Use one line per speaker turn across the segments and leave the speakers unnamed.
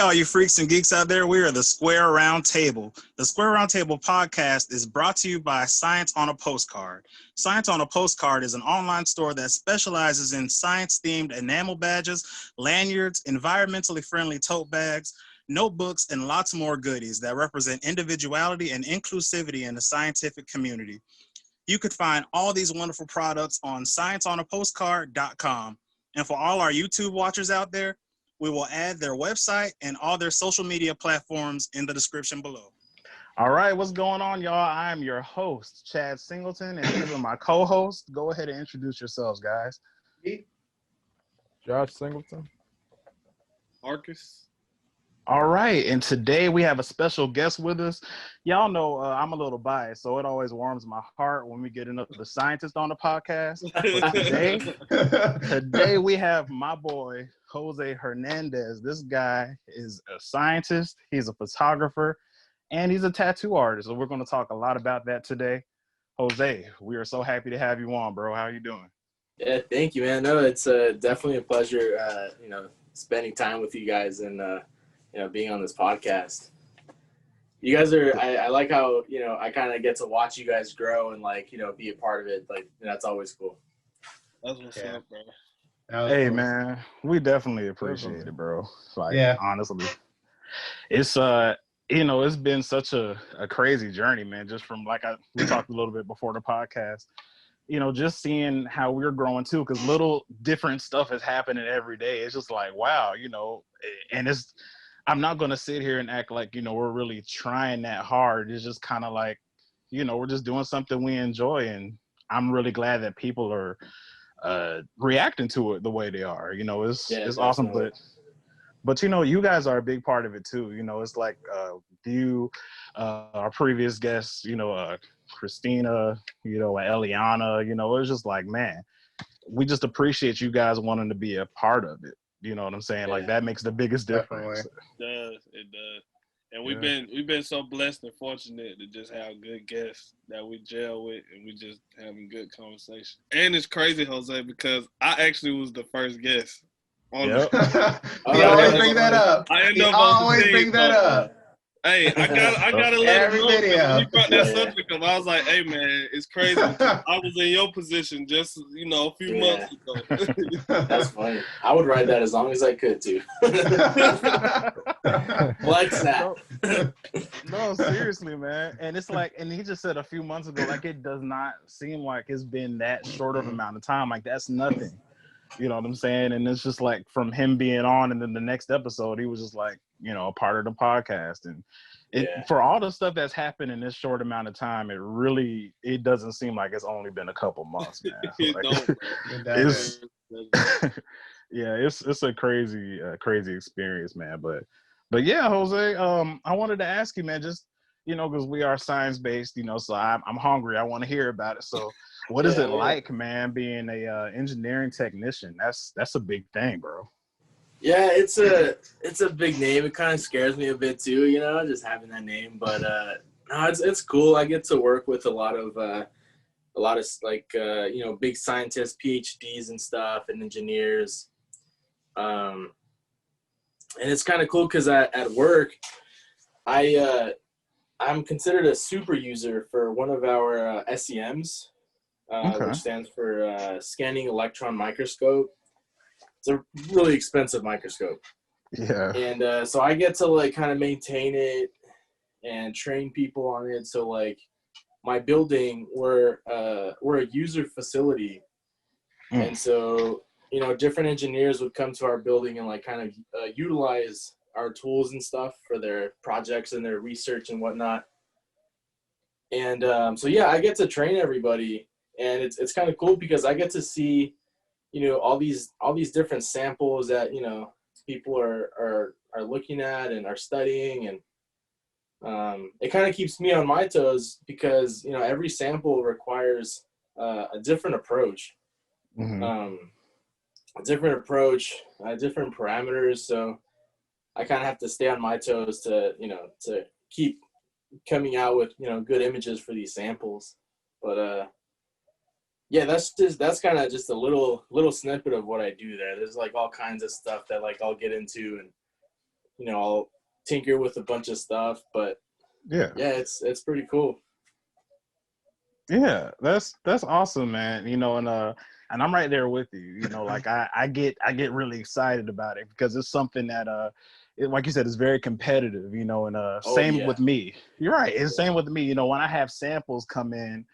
all you freaks and geeks out there. We are the Square Roundtable. The Square Roundtable podcast is brought to you by Science on a Postcard. Science on a Postcard is an online store that specializes in science-themed enamel badges, lanyards, environmentally friendly tote bags, notebooks, and lots more goodies that represent individuality and inclusivity in the scientific community. You could find all these wonderful products on scienceonapostcard.com. And for all our YouTube watchers out there, we will add their website and all their social media platforms in the description below.
All right, what's going on, y'all? I am your host, Chad Singleton, and these are my co-hosts. Go ahead and introduce yourselves, guys.
Josh Singleton.
Marcus.
All right, and today we have a special guest with us. Y'all know I'm a little biased, so it always warms my heart when we get another scientist on the podcast. But today we have my boy, Jose Hernandez. This guy is a scientist, he's a photographer, and he's a tattoo artist. So we're going to talk a lot about that today. Jose, we are so happy to have you on, bro. How are you doing?
Yeah, thank you, man. No, it's definitely a pleasure, spending time with you guys and, being on this podcast. You guys are, I like how, I kind of get to watch you guys grow and be a part of it. That's always cool.
That's what's up, bro.
Hey, man, we definitely appreciate it, bro. Honestly, it's, it's been such a crazy journey, man, just from we talked a little bit before the podcast, just seeing how we're growing too, because little different stuff is happening every day. It's just like, wow, and I'm not going to sit here and act like, we're really trying that hard. It's just kind of like, we're just doing something we enjoy. And I'm really glad that people are reacting to it the way they are. It's awesome. But you guys are a big part of it too. It's like our previous guests, Christina, Eliana, it's just like, man, we just appreciate you guys wanting to be a part of it. You know what I'm saying? Yeah. That makes the biggest difference.
It does. And we've been so blessed and fortunate to just have good guests that we gel with, and we just having good conversation. And it's crazy, Jose, because I actually was the first guest on
Yep.
He always bring that up.
Always
bring that up.
Hey, I gotta let him know.
Video.
We brought that subject up. I was like, hey man, it's crazy. I was in your position just a few months ago.
That's funny. I would ride that as long as I could too. Flex that.
No, seriously, man. And it's like, and he just said a few months ago, it does not seem like it's been that short of amount of time. That's nothing. You know what I'm saying? And it's just like from him being on, and then the next episode, he was just like, a part of the podcast. And for all the stuff that's happened in this short amount of time, it doesn't seem like it's only been a couple months, man. It's a crazy experience, man. But yeah, Jose, I wanted to ask you, man, just, because we are science-based, so I'm hungry. I want to hear about it. So what is it like, man, being a engineering technician? That's a big thing, bro.
Yeah, it's a big name. It kind of scares me a bit too, just having that name. But no, it's cool. I get to work with a lot of big scientists, PhDs and stuff, and engineers. And it's kind of cool because at work, I'm considered a super user for one of our SEMs, which stands for Scanning Electron Microscope. It's a really expensive microscope.
Yeah.
And so I get to kind of maintain it and train people on it. So my building, we're a user facility. And so, different engineers would come to our building and kind of utilize our tools and stuff for their projects and their research and whatnot. And I get to train everybody, and it's kind of cool because I get to see, all these different samples that, people are looking at and are studying. And it kind of keeps me on my toes because, every sample requires a different approach, different parameters. So I kind of have to stay on my toes to keep coming out with, good images for these samples. But that's kind of just a little snippet of what I do there. There's all kinds of stuff that I'll get into, I'll tinker with a bunch of stuff, but yeah, it's pretty cool.
Yeah, that's awesome, man. And I'm right there with you. Like I get really excited about it because it's something that like you said, it's very competitive, and same with me. You're right. It's same with me. When I have samples come in,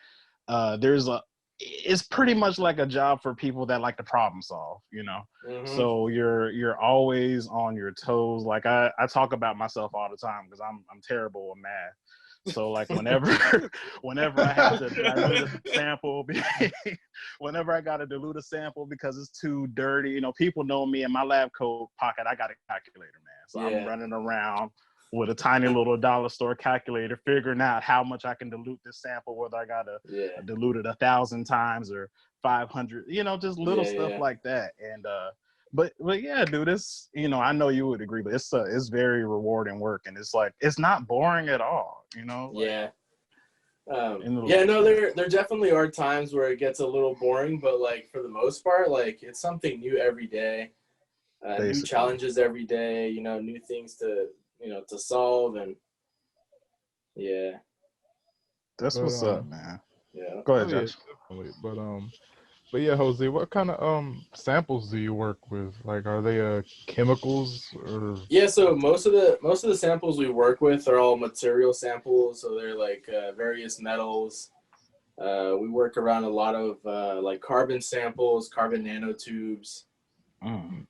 it's pretty much like a job for people that like to problem solve, So you're always on your toes. Like I talk about myself all the time because I'm terrible with math. So like whenever I have to dilute a sample, whenever I got to dilute a sample because it's too dirty, people know me in my lab coat pocket, I got a calculator, man. So I'm running around with a tiny little dollar store calculator, figuring out how much I can dilute this sample, whether I got to dilute it 1,000 times or 500, just little stuff like that. And but yeah, dude, it's I know you would agree, but it's very rewarding work, and it's like it's not boring at all,
There definitely are times where it gets a little boring, but like for the most part, like it's something new every day, new challenges every day, new things to solve, and
that's what's up, man.
Yeah,
go ahead, Josh.
But yeah, Jose, what kind of samples do you work with? Like, are they chemicals or?
Yeah, so most of the samples we work with are all material samples. So they're like various metals. We work around a lot of like carbon samples, carbon nanotubes. We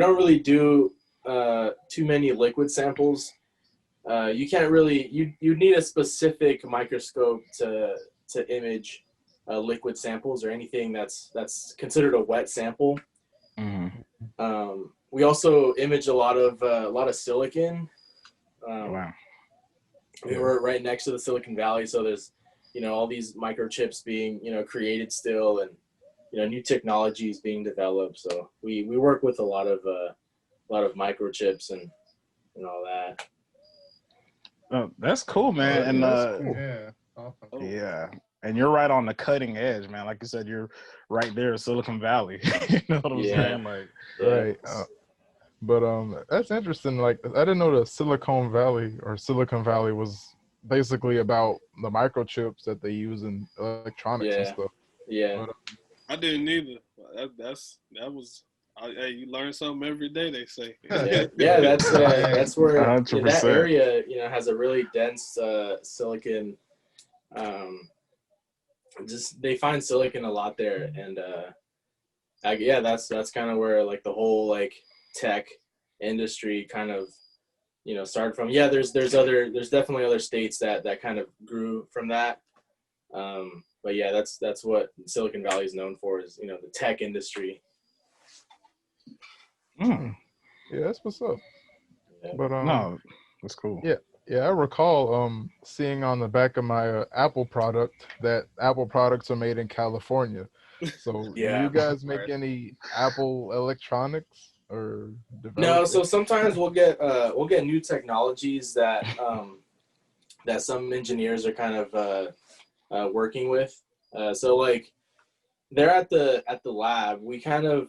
don't really do too many liquid samples. You can't really you need a specific microscope to image liquid samples or anything that's considered a wet sample. We also image a lot of silicon.
Wow.
We were right next to the Silicon Valley, so there's all these microchips being created still, and new technologies being developed. So we work with a lot of microchips and all that.
Oh, that's cool, man. And
cool. Yeah, awesome.
Yeah. And you're right on the cutting edge, man. Like you said, you're right there at Silicon Valley. You know what I'm saying? Like,
right. But that's interesting. Like, I didn't know the Silicon Valley was basically about the microchips that they use in electronics and stuff.
Yeah.
But,
I didn't either. Hey, you learn something every day, they say.
That's where
100%.
That area has a really dense silicon. They find silicon a lot there, and that's kind of where like the whole like tech industry kind of started from. There's definitely other states that kind of grew from that, but that's what Silicon Valley is known for, is the tech industry.
Yeah, that's what's up. But
no, that's cool.
Yeah, I recall seeing on the back of my Apple product that Apple products are made in California. So do you guys make any Apple electronics or develop?
No, so sometimes we'll get new technologies that that some engineers are kind of working with. So like they're at the lab. We kind of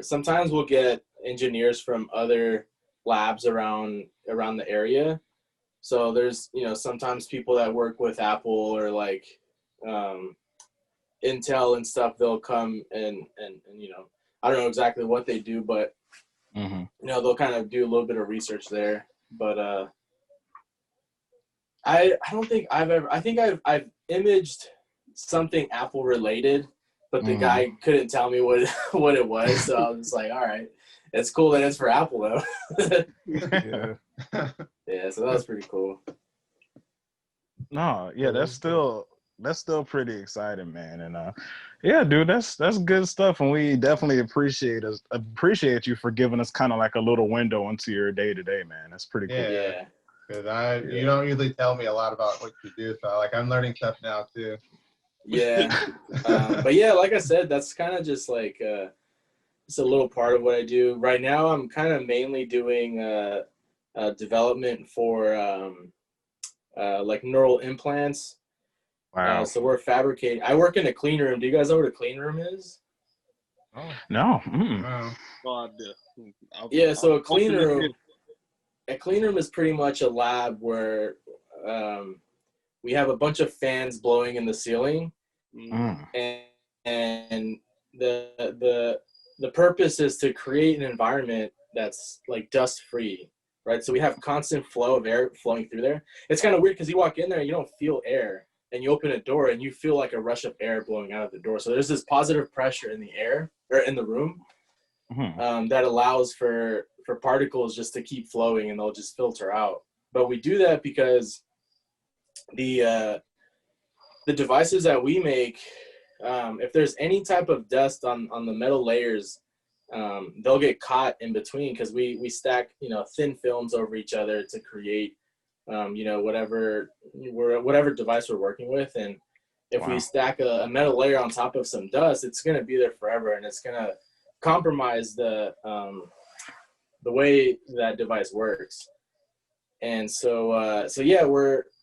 sometimes we'll get engineers from other labs around the area. So there's sometimes people that work with Apple or like Intel and stuff. They'll come and I don't know exactly what they do, but they'll kind of do a little bit of research there. But I don't think I've imaged something Apple related, but the guy couldn't tell me what it was. So I was like, all right, it's cool that it's for Apple though. Yeah, so that was pretty cool.
No, yeah, that's still pretty exciting, man. And yeah, dude, that's good stuff, and we definitely appreciate you for giving us kind of like a little window into your day to day, man. That's pretty cool.
Yeah. Because you don't usually tell me a lot about what you do, so like I'm learning stuff now too.
Yeah, but yeah, like I said, that's kind of just like it's a little part of what I do right now. I'm kind of mainly doing development for like neural implants.
Wow.
So we're fabricating. I work in a clean room. Do you guys know what a clean room is?
No.
No idea.
Yeah, so a clean room is pretty much a lab where we have a bunch of fans blowing in the ceiling, and the purpose is to create an environment that's like dust free, right? So we have constant flow of air flowing through there. It's kind of weird because you walk in there, you don't feel air, and you open a door and you feel like a rush of air blowing out of the door. So there's this positive pressure in the air or in the room that allows for particles just to keep flowing, and they'll just filter out. But we do that because the devices that we make, if there's any type of dust on the metal layers, they'll get caught in between because we stack thin films over each other to create whatever device we're working with. And if we stack a metal layer on top of some dust, it's going to be there forever, and it's going to compromise the way that device works. And so yeah,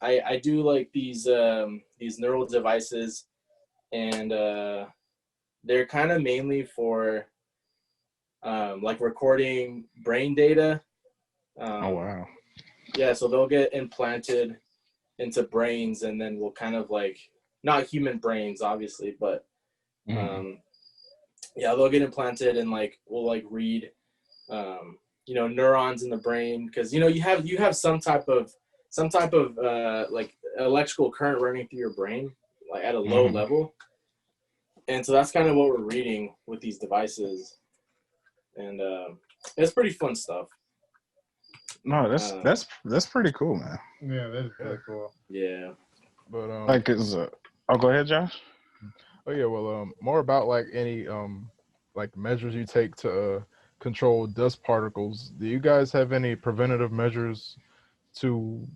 I do like these neural devices, and they're kind of mainly for like recording brain data.
Oh wow.
Yeah, so they'll get implanted into brains, and then we'll kind of like, not human brains obviously, but yeah, they'll get implanted, and like we'll like read neurons in the brain, because you have some type of like electrical current running through your brain, like at a low level, and so that's kind of what we're reading with these devices, and it's pretty fun stuff.
No, that's pretty cool, man.
Yeah, that is really cool.
Yeah,
but
like go ahead, Josh.
Oh yeah, well, more about like any like measures you take to control dust particles. Do you guys have any preventative measures to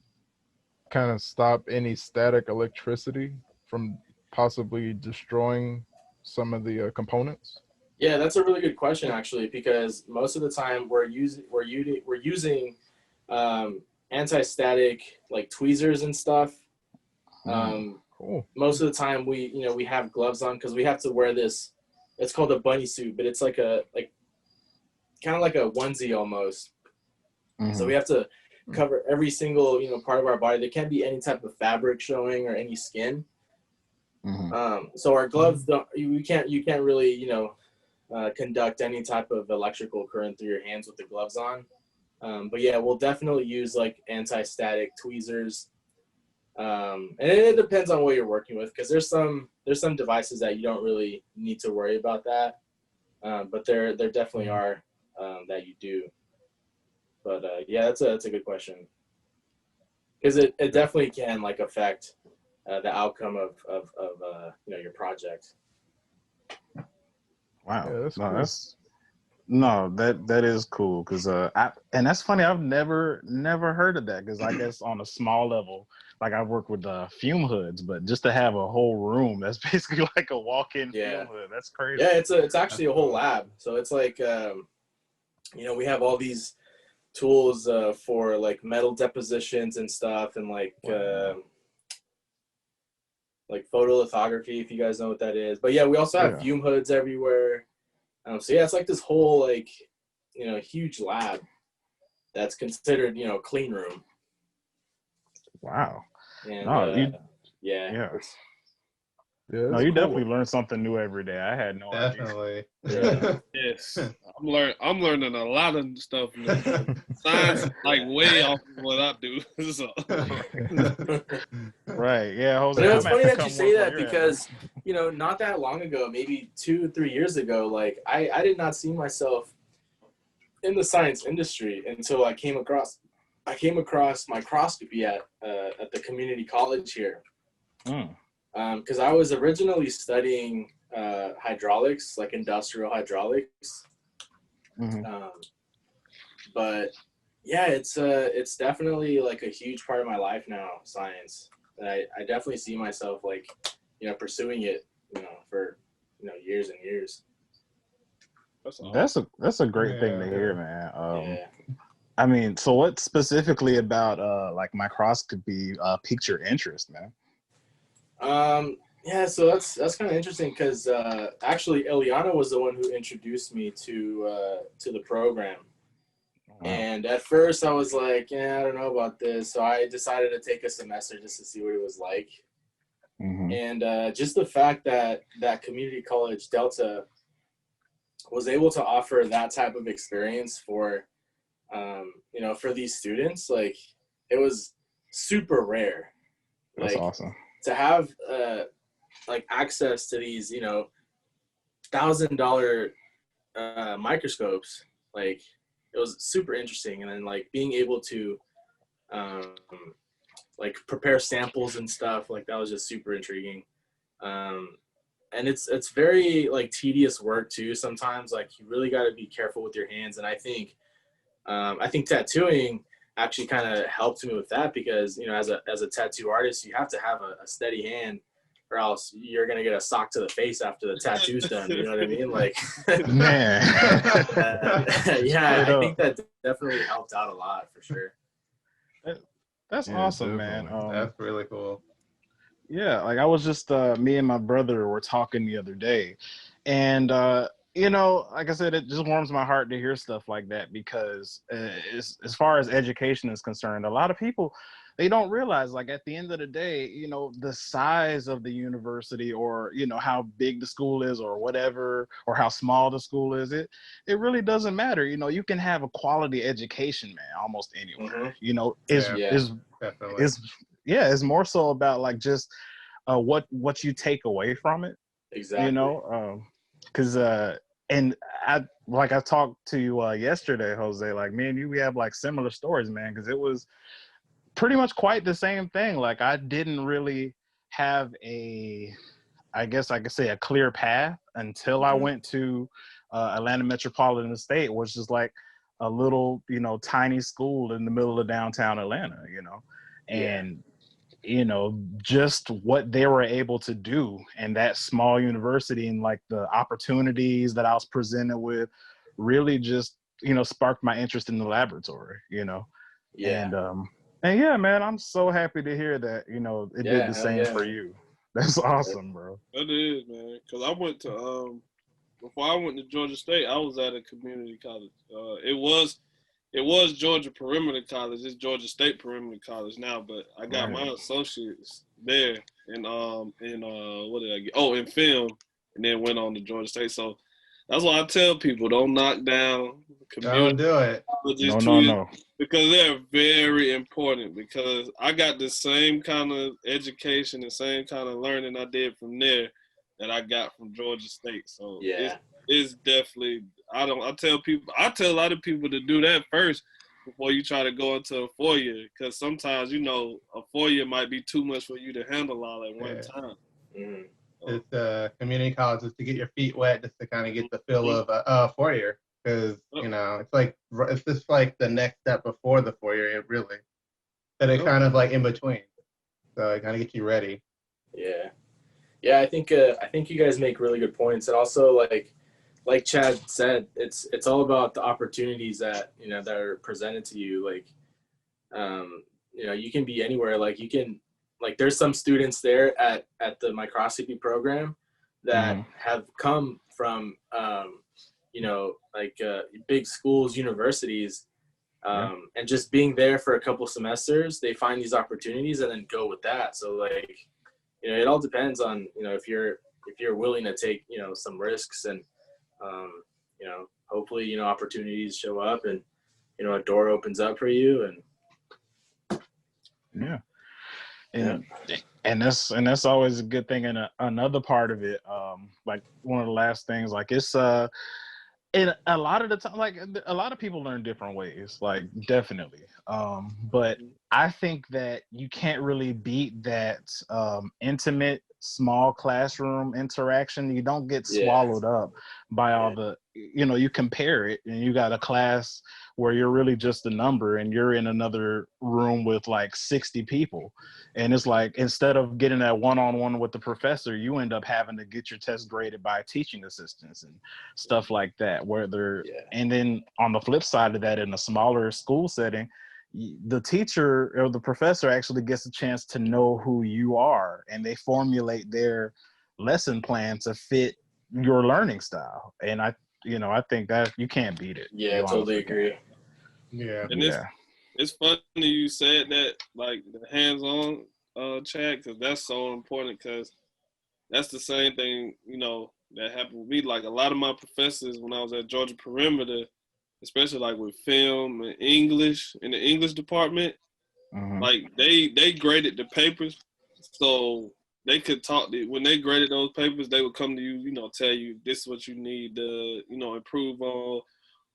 kind of stop any static electricity from possibly destroying some of the components?
Yeah, that's a really good question actually, because most of the time we're using anti-static like tweezers and stuff.
Cool.
Most of the time we have gloves on because we have to wear this. It's called a bunny suit, but it's like kind of like a onesie almost. So we have to cover every single part of our body. There can't be any type of fabric showing or any skin. So our gloves you can't really conduct any type of electrical current through your hands with the gloves on. But yeah, we'll definitely use like anti-static tweezers. And it depends on what you're working with, because there's some devices that you don't really need to worry about that. But there definitely are that you do. But yeah, that's a good question, because it definitely can like affect the outcome of your project.
Wow.
Yeah, that's
cool. That is cool, because and that's funny. I've never heard of that, because I guess on a small level, like I work with fume hoods, but just to have a whole room that's basically like a walk-in fume hood, that's crazy.
Yeah, it's actually a whole lab. So it's like we have all these tools for like metal depositions and stuff, and like photolithography, if you guys know what that is. But yeah, we also have fume hoods everywhere. So yeah, it's like this whole like huge lab that's considered clean room.
Wow.
And
Yeah,
no, you definitely learn something new every day. I had no
idea.
Yeah.
Yes, I'm learning a lot of stuff. Science like way off of what I do. So.
Right. Yeah, Jose.
It's funny that you say that, because not that long ago, maybe 2-3 years ago, like I did not see myself in the science industry until I came across microscopy at the community college here. Because I was originally studying hydraulics, like industrial hydraulics. But yeah, it's definitely like a huge part of my life now, science. And I definitely see myself like pursuing it for years and years.
That's a great thing to hear, man. I mean, so what specifically about like microscopy piqued your interest, man?
Yeah, so that's kind of interesting because actually Eliana was the one who introduced me to the program.
Wow.
And at first I was like, yeah, I don't know about this. So I decided to take a semester just to see what it was like.
Mm-hmm.
And just the fact that community college Delta was able to offer that type of experience for, you know, for these students, like it was super rare.
That's
Like
awesome.
to have like access to these, you know, $1,000 microscopes, like it was super interesting. And then like being able to like prepare samples and stuff, like that was just super intriguing. And it's very like tedious work too sometimes. Like you really got to be careful with your hands. And I think tattooing actually kind of helped me with that because, you know, as a tattoo artist, you have to have a steady hand or else you're going to get a sock to the face after the tattoo's done. You know what I mean? Like,
Man.
yeah, I think that definitely helped out a lot for sure.
That's
Yeah,
awesome, man.
That's really cool.
Yeah, like I was just me and my brother were talking the other day, and you know, like I said, it just warms my heart to hear stuff like that because as far as education is concerned, a lot of people, they don't realize, like, at the end of the day, you know, the size of the university or, you know, how big the school is or whatever, or how small the school is, it really doesn't matter. You know, you can have a quality education, man, almost anywhere.
Mm-hmm.
You know,
Definitely.
it's more so about like just what you take away from it.
Exactly.
You know, because and I talked to you yesterday, Jose. Like me and you, we have like similar stories, man. Because it was pretty much quite the same thing. Like I didn't really have I guess I could say a clear path until I went to Atlanta Metropolitan State, which is like a little, you know, tiny school in the middle of downtown Atlanta, you know, and you know, just what they were able to do in that small university and like the opportunities that I was presented with really just, you know, sparked my interest in the laboratory, you know. And yeah, man, I'm so happy to hear that, you know, it did the same for you. That's awesome, bro.
It is, man. Because I went to before I went to Georgia State, I was at a community college. It was Georgia Perimeter College. It's Georgia State Perimeter College now, but I got my associates there in what did I get? Oh, in film, and then went on to Georgia State. So that's why I tell people, don't knock down community.
Don't do it.
No.
Because they're very important. Because I got the same kind of education, the same kind of learning I did from there that I got from Georgia State. So it's definitely. I tell a lot of people to do that first before you try to go into a 4-year, because sometimes, you know, a 4-year might be too much for you to handle all at one time.
It's community college is to get your feet wet, just to kind of get the feel of a 4-year, because you know it's just like the next step before the 4-year, really. But it kind of like in between, so it kind of gets you ready.
Yeah. I think you guys make really good points, and also like Chad said, it's all about the opportunities that, you know, that are presented to you. Like, you know, you can be anywhere. Like you can, like there's some students there at the microscopy program that have come from, you know, like big schools, universities, and just being there for a couple semesters, they find these opportunities and then go with that. So like, you know, it all depends on, you know, if you're willing to take, you know, some risks, and you know, hopefully, you know, opportunities show up and, you know, a door opens up for you.
And that's always a good thing. And another part of it, like one of the last things, like it's and a lot of the time, like a lot of people learn different ways, like definitely. But I think that you can't really beat that intimate, small classroom interaction. You don't get swallowed up by all the, you know, you compare it and you got a class where you're really just a number and you're in another room with like 60 people. And it's like, instead of getting that one-on-one with the professor, you end up having to get your test graded by teaching assistants and stuff like that, and then on the flip side of that, in a smaller school setting, the teacher or the professor actually gets a chance to know who you are, and they formulate their lesson plan to fit your learning style. And I think that you can't beat it.
Yeah, I totally agree.
Yeah.
And it's funny you said that, like the hands-on chat, because that's so important, because that's the same thing, that happened with me. Like a lot of my professors when I was at Georgia Perimeter, especially like with film and English in the English department, like they graded the papers, so they could talk. When they graded those papers, they would come to you, tell you this is what you need to, improve on,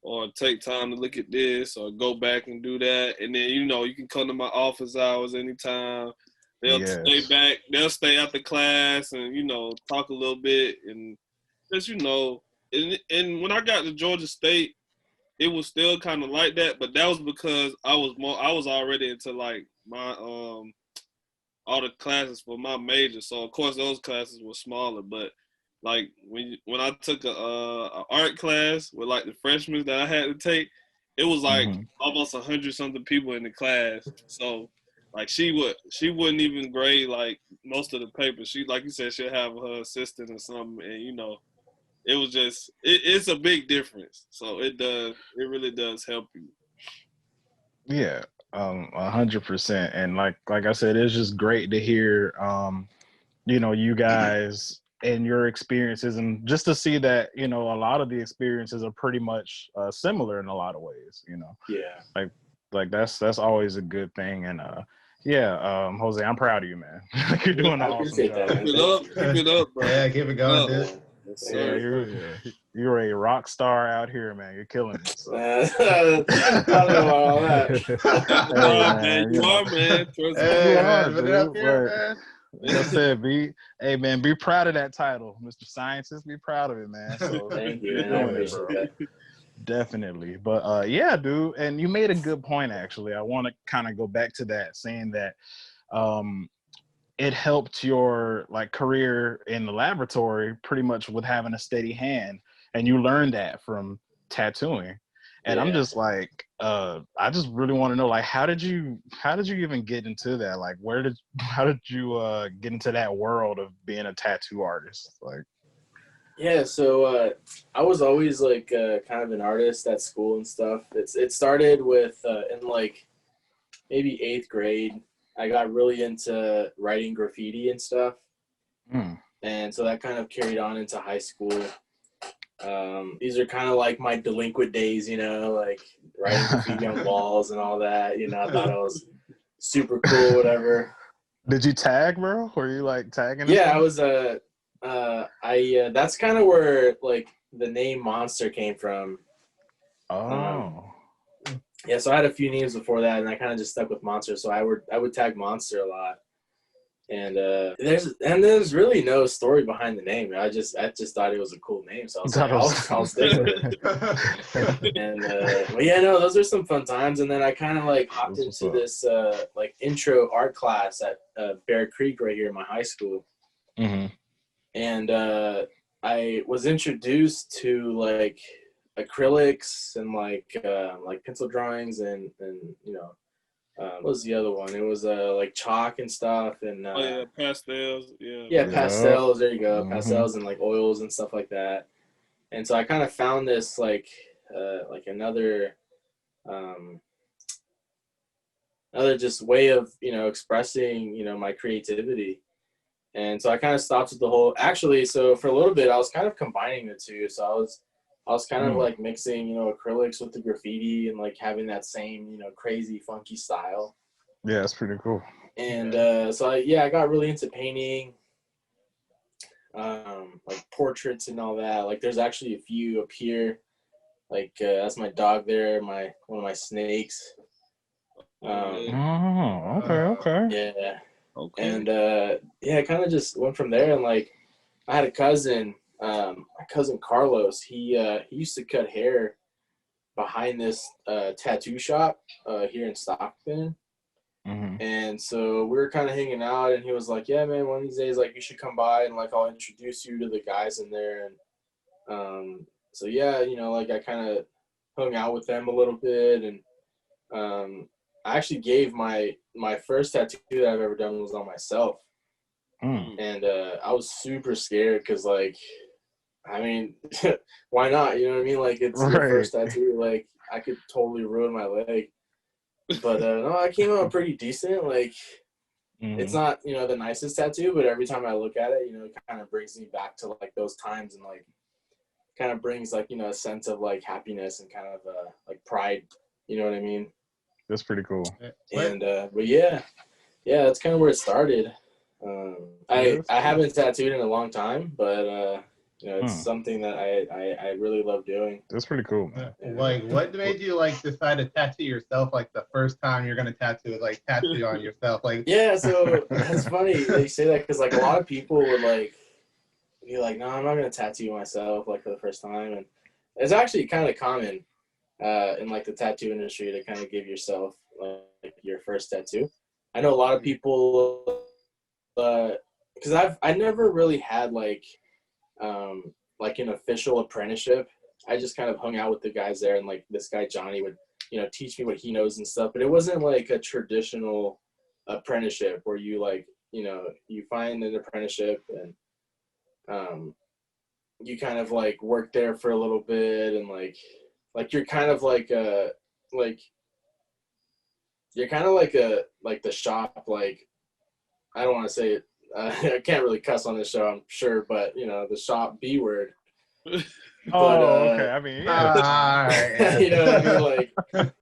or take time to look at this, or go back and do that. And then, you can come to my office hours anytime. They'll stay back. They'll stay after class and, talk a little bit. And just, and when I got to Georgia State, it was still kind of like that. But that was because I was already into like my, all the classes for my major. So of course those classes were smaller, but like when I took a art class with like the freshmen that I had to take, it was like almost 100-something people in the class. So like she wouldn't even grade like most of the papers. She, like you said, she'll have her assistant or something, and it was just it's a big difference. So it really does help you.
Yeah, 100%. And like I said, it's just great to hear you guys and your experiences, and just to see that a lot of the experiences are pretty much similar in a lot of ways.
Yeah.
Like that's always a good thing. And Jose, I'm proud of you, man. You're doing an awesome job.
Keep it up, bro.
Yeah, keep it going, dude.
Yeah, you're a rock star out here, man. You're killing it. So.
I don't know about all that.
Man, you are, man.
You are,
put
dude.
it up here, man.
Like I said, be proud of that title, Mr. Scientist. Be proud of it, man. So
thank you, man. I appreciate that.
Definitely. But yeah, dude, and you made a good point actually. I want to kind of go back to that, saying that it helped your like career in the laboratory pretty much with having a steady hand, and you learned that from tattooing. And I'm just like, I just really want to know, like, how did you even get into that? Like, how did you get into that world of being a tattoo artist? Like,
yeah, so I was always like kind of an artist at school and stuff. It started with in like maybe 8th grade. I got really into writing graffiti and stuff. And so that kind of carried on into high school. These are kind of like my delinquent days, like writing graffiti on walls and all that. I thought I was super cool, whatever.
Did you tag, bro? Were you like tagging?
Yeah, I was. That's kind of where like the name Monster came from.
Oh.
Yeah, so I had a few names before that, and I kind of just stuck with Monster. So I would tag Monster a lot. And there's really no story behind the name. I just thought it was a cool name, so I was like, I'll stick with it. And but yeah, no, those are some fun times. And then I kind of like hopped into this like intro art class at Bear Creek right here in my high school. And I was introduced to like acrylics and like pencil drawings and what was the other one? It was like chalk and stuff and
pastels.
Pastels. There you go, pastels and like oils and stuff like that. And so I kind of found this like another just way of expressing my creativity. And so I kind of stopped with the whole. Actually, so for a little bit I was kind of combining the two. So I was kind of like mixing, acrylics with the graffiti and like having that same, crazy, funky style.
Yeah, that's pretty cool.
And so I got really into painting, like portraits and all that. Like there's actually a few up here. Like that's my dog there, one of my snakes.
Okay.
Yeah.
Okay.
And I kind of just went from there. And like I had a cousin. My cousin Carlos, he used to cut hair behind this tattoo shop here in Stockton. And so we were kind of hanging out, and he was like, yeah, man, one of these days, like, you should come by, and, like, I'll introduce you to the guys in there. And so, yeah, like, I kind of hung out with them a little bit, and I actually gave my first tattoo that I've ever done was on myself. And I was super scared because, like, I mean, why not? You know what I mean? Like, it's your first tattoo. Like, I could totally ruin my leg. But no, I came out pretty decent. Like, it's not, you know, the nicest tattoo, but every time I look at it, you know, it kind of brings me back to, like, those times, and, like, kind of brings, like, you know, a sense of, like, happiness and kind of, like, pride. You know what I mean?
That's pretty cool.
And, but yeah, that's kind of where it started. I haven't tattooed in a long time, but, you know, it's something that I really love doing.
That's pretty cool, man.
Like, what made you, like, decide to tattoo yourself, like, the first time you're gonna tattoo, like, tattoo on yourself? Like,
yeah, so that's funny they say that, because, like, a lot of people would, like, be like, no, I'm not gonna tattoo myself, like, for the first time. And it's actually kind of common in, like, the tattoo industry to kind of give yourself, like, your first tattoo. I know a lot of people, because I never really had, like an official apprenticeship. I just kind of hung out with the guys there, and, like, this guy Johnny would, you know, teach me what he knows and stuff. But it wasn't like a traditional apprenticeship where you, like, you know, you find an apprenticeship and you kind of, like, work there for a little bit, and like you're kind of like you're kind of like the shop, like, I don't want to say it. I can't really cuss on this show, I'm sure, but, you know, the shop B word. But,
okay. I mean, yeah.
You know what I mean? Like,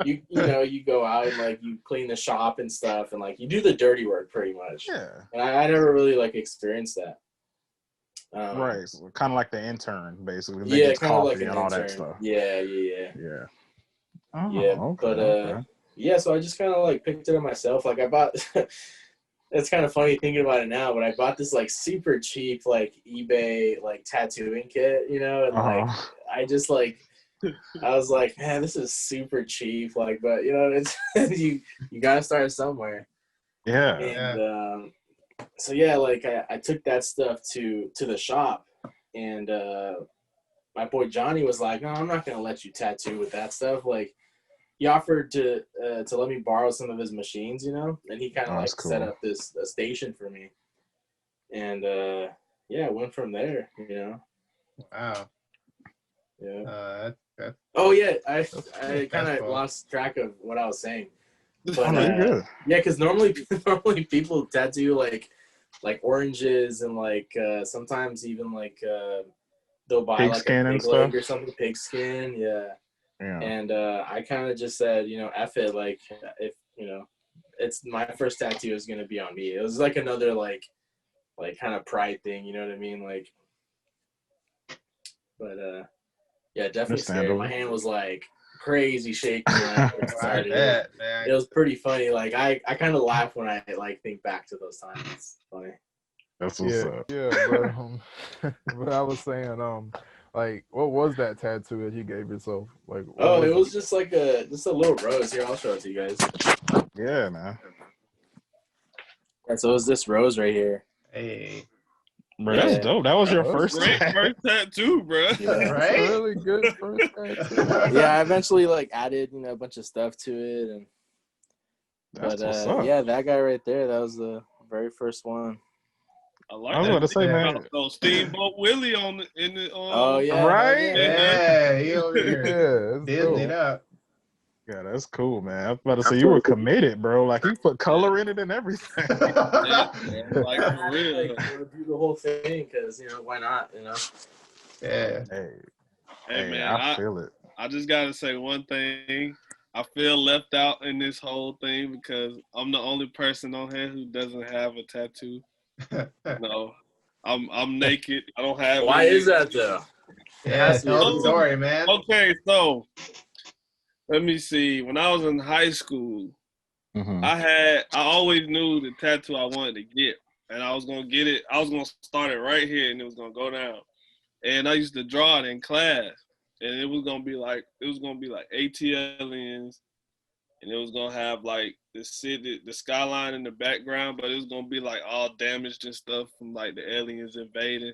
you know, you go out and, like, you clean the shop and stuff, and, like, you do the dirty work pretty much.
Yeah.
And I never really, like, experienced that.
Right. So kind of like the intern, basically.
Yeah, kind of like
and
an
all
intern.
that stuff.
Yeah.
Oh,
Yeah,
okay,
but yeah, so I just kind of, like, picked it up myself. Like, I bought. It's kind of funny thinking about it now, but I bought this, like, super cheap, like, eBay, like, tattooing kit, you know, and like I just, like, I was like, man, this is super cheap, like, but, you know, it's you gotta start somewhere.
Yeah.
And so yeah, like, I took that stuff to the shop, and my boy Johnny was like, no, I'm not gonna let you tattoo with that stuff. Like, he offered to let me borrow some of his machines, you know, and he kind of set up this station for me, and yeah, went from there, you know.
Wow.
Yeah.
That's
oh yeah, I kind of lost track of what I was saying, but
good.
yeah, because normally people tattoo like oranges, and like sometimes even like they'll buy
pig
like
skin
a
and
pig leg
stuff.
or something, pig skin, yeah.
Yeah.
And I kind of just said, you know, F it. Like, if, you know, it's my first tattoo is going to be on me. It was like another, like kind of pride thing. You know what I mean? Like, but yeah, definitely scary. My hand was, like, crazy shaking when I first started. It was pretty funny. Like, I kind of laugh when I, like, think back to those times. It's funny.
That's what's up.
Yeah, but I was saying, like, what was that tattoo that you gave yourself? Like,
oh, it was just like a little rose. Here, I'll show it to you guys.
Yeah, man.
Yeah, so it was this rose right here.
Hey,
bro, that's dope. That was your first
tattoo, bro.
Yeah.
Right?
That's a really good first tattoo.
Yeah, I eventually, like, added, you know, a bunch of stuff to it, and
that's what's up.
yeah, that guy right there, that was the very first one.
I like
I was
that.
about to say, man.
Steamboat Willie in the
oh yeah,
right?
Yeah, he over here
Disneyed
up.
Yeah, that's cool, man. I was about to say you were committed, bro. Like, you put color in it and everything.
like, for real.
Like, do the whole thing, because, you know, why not? You know.
Yeah.
Hey man,
I feel it.
I just gotta say one thing. I feel left out in this whole thing because I'm the only person on here who doesn't have a tattoo. No, I'm naked. I don't have.
Why is that though?
Yeah, tell the story, man.
Okay, so let me see. When I was in high school, I always knew the tattoo I wanted to get, and I was gonna get it. I was gonna start it right here, and it was gonna go down. And I used to draw it in class, and it was gonna be like ATLians, and it was gonna have like the city, the skyline in the background, but it was gonna be like all damaged and stuff from like the aliens invading.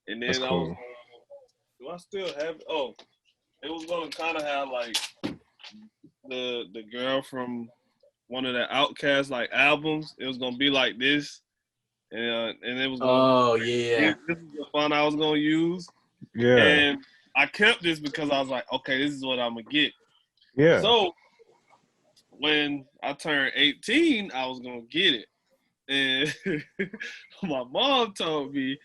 And then I was, do I still have it? Oh, it was gonna kind of have like the girl from one of the Outkast like albums. It was gonna be like this, and it was gonna, this is the font I was gonna use.
Yeah.
And I kept this because I was like, okay, this is what I'm gonna get.
Yeah.
So when I turned 18, I was gonna get it, and my mom told me,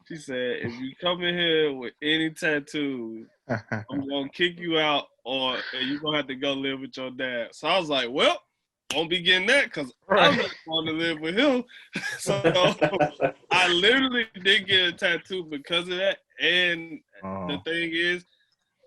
she said, if you come in here with any tattoos, I'm gonna kick you out, or you're gonna have to go live with your dad. So I was like, well, won't be getting that because I'm not going to live with him. So I literally didn't get a tattoo because of that. And the thing is,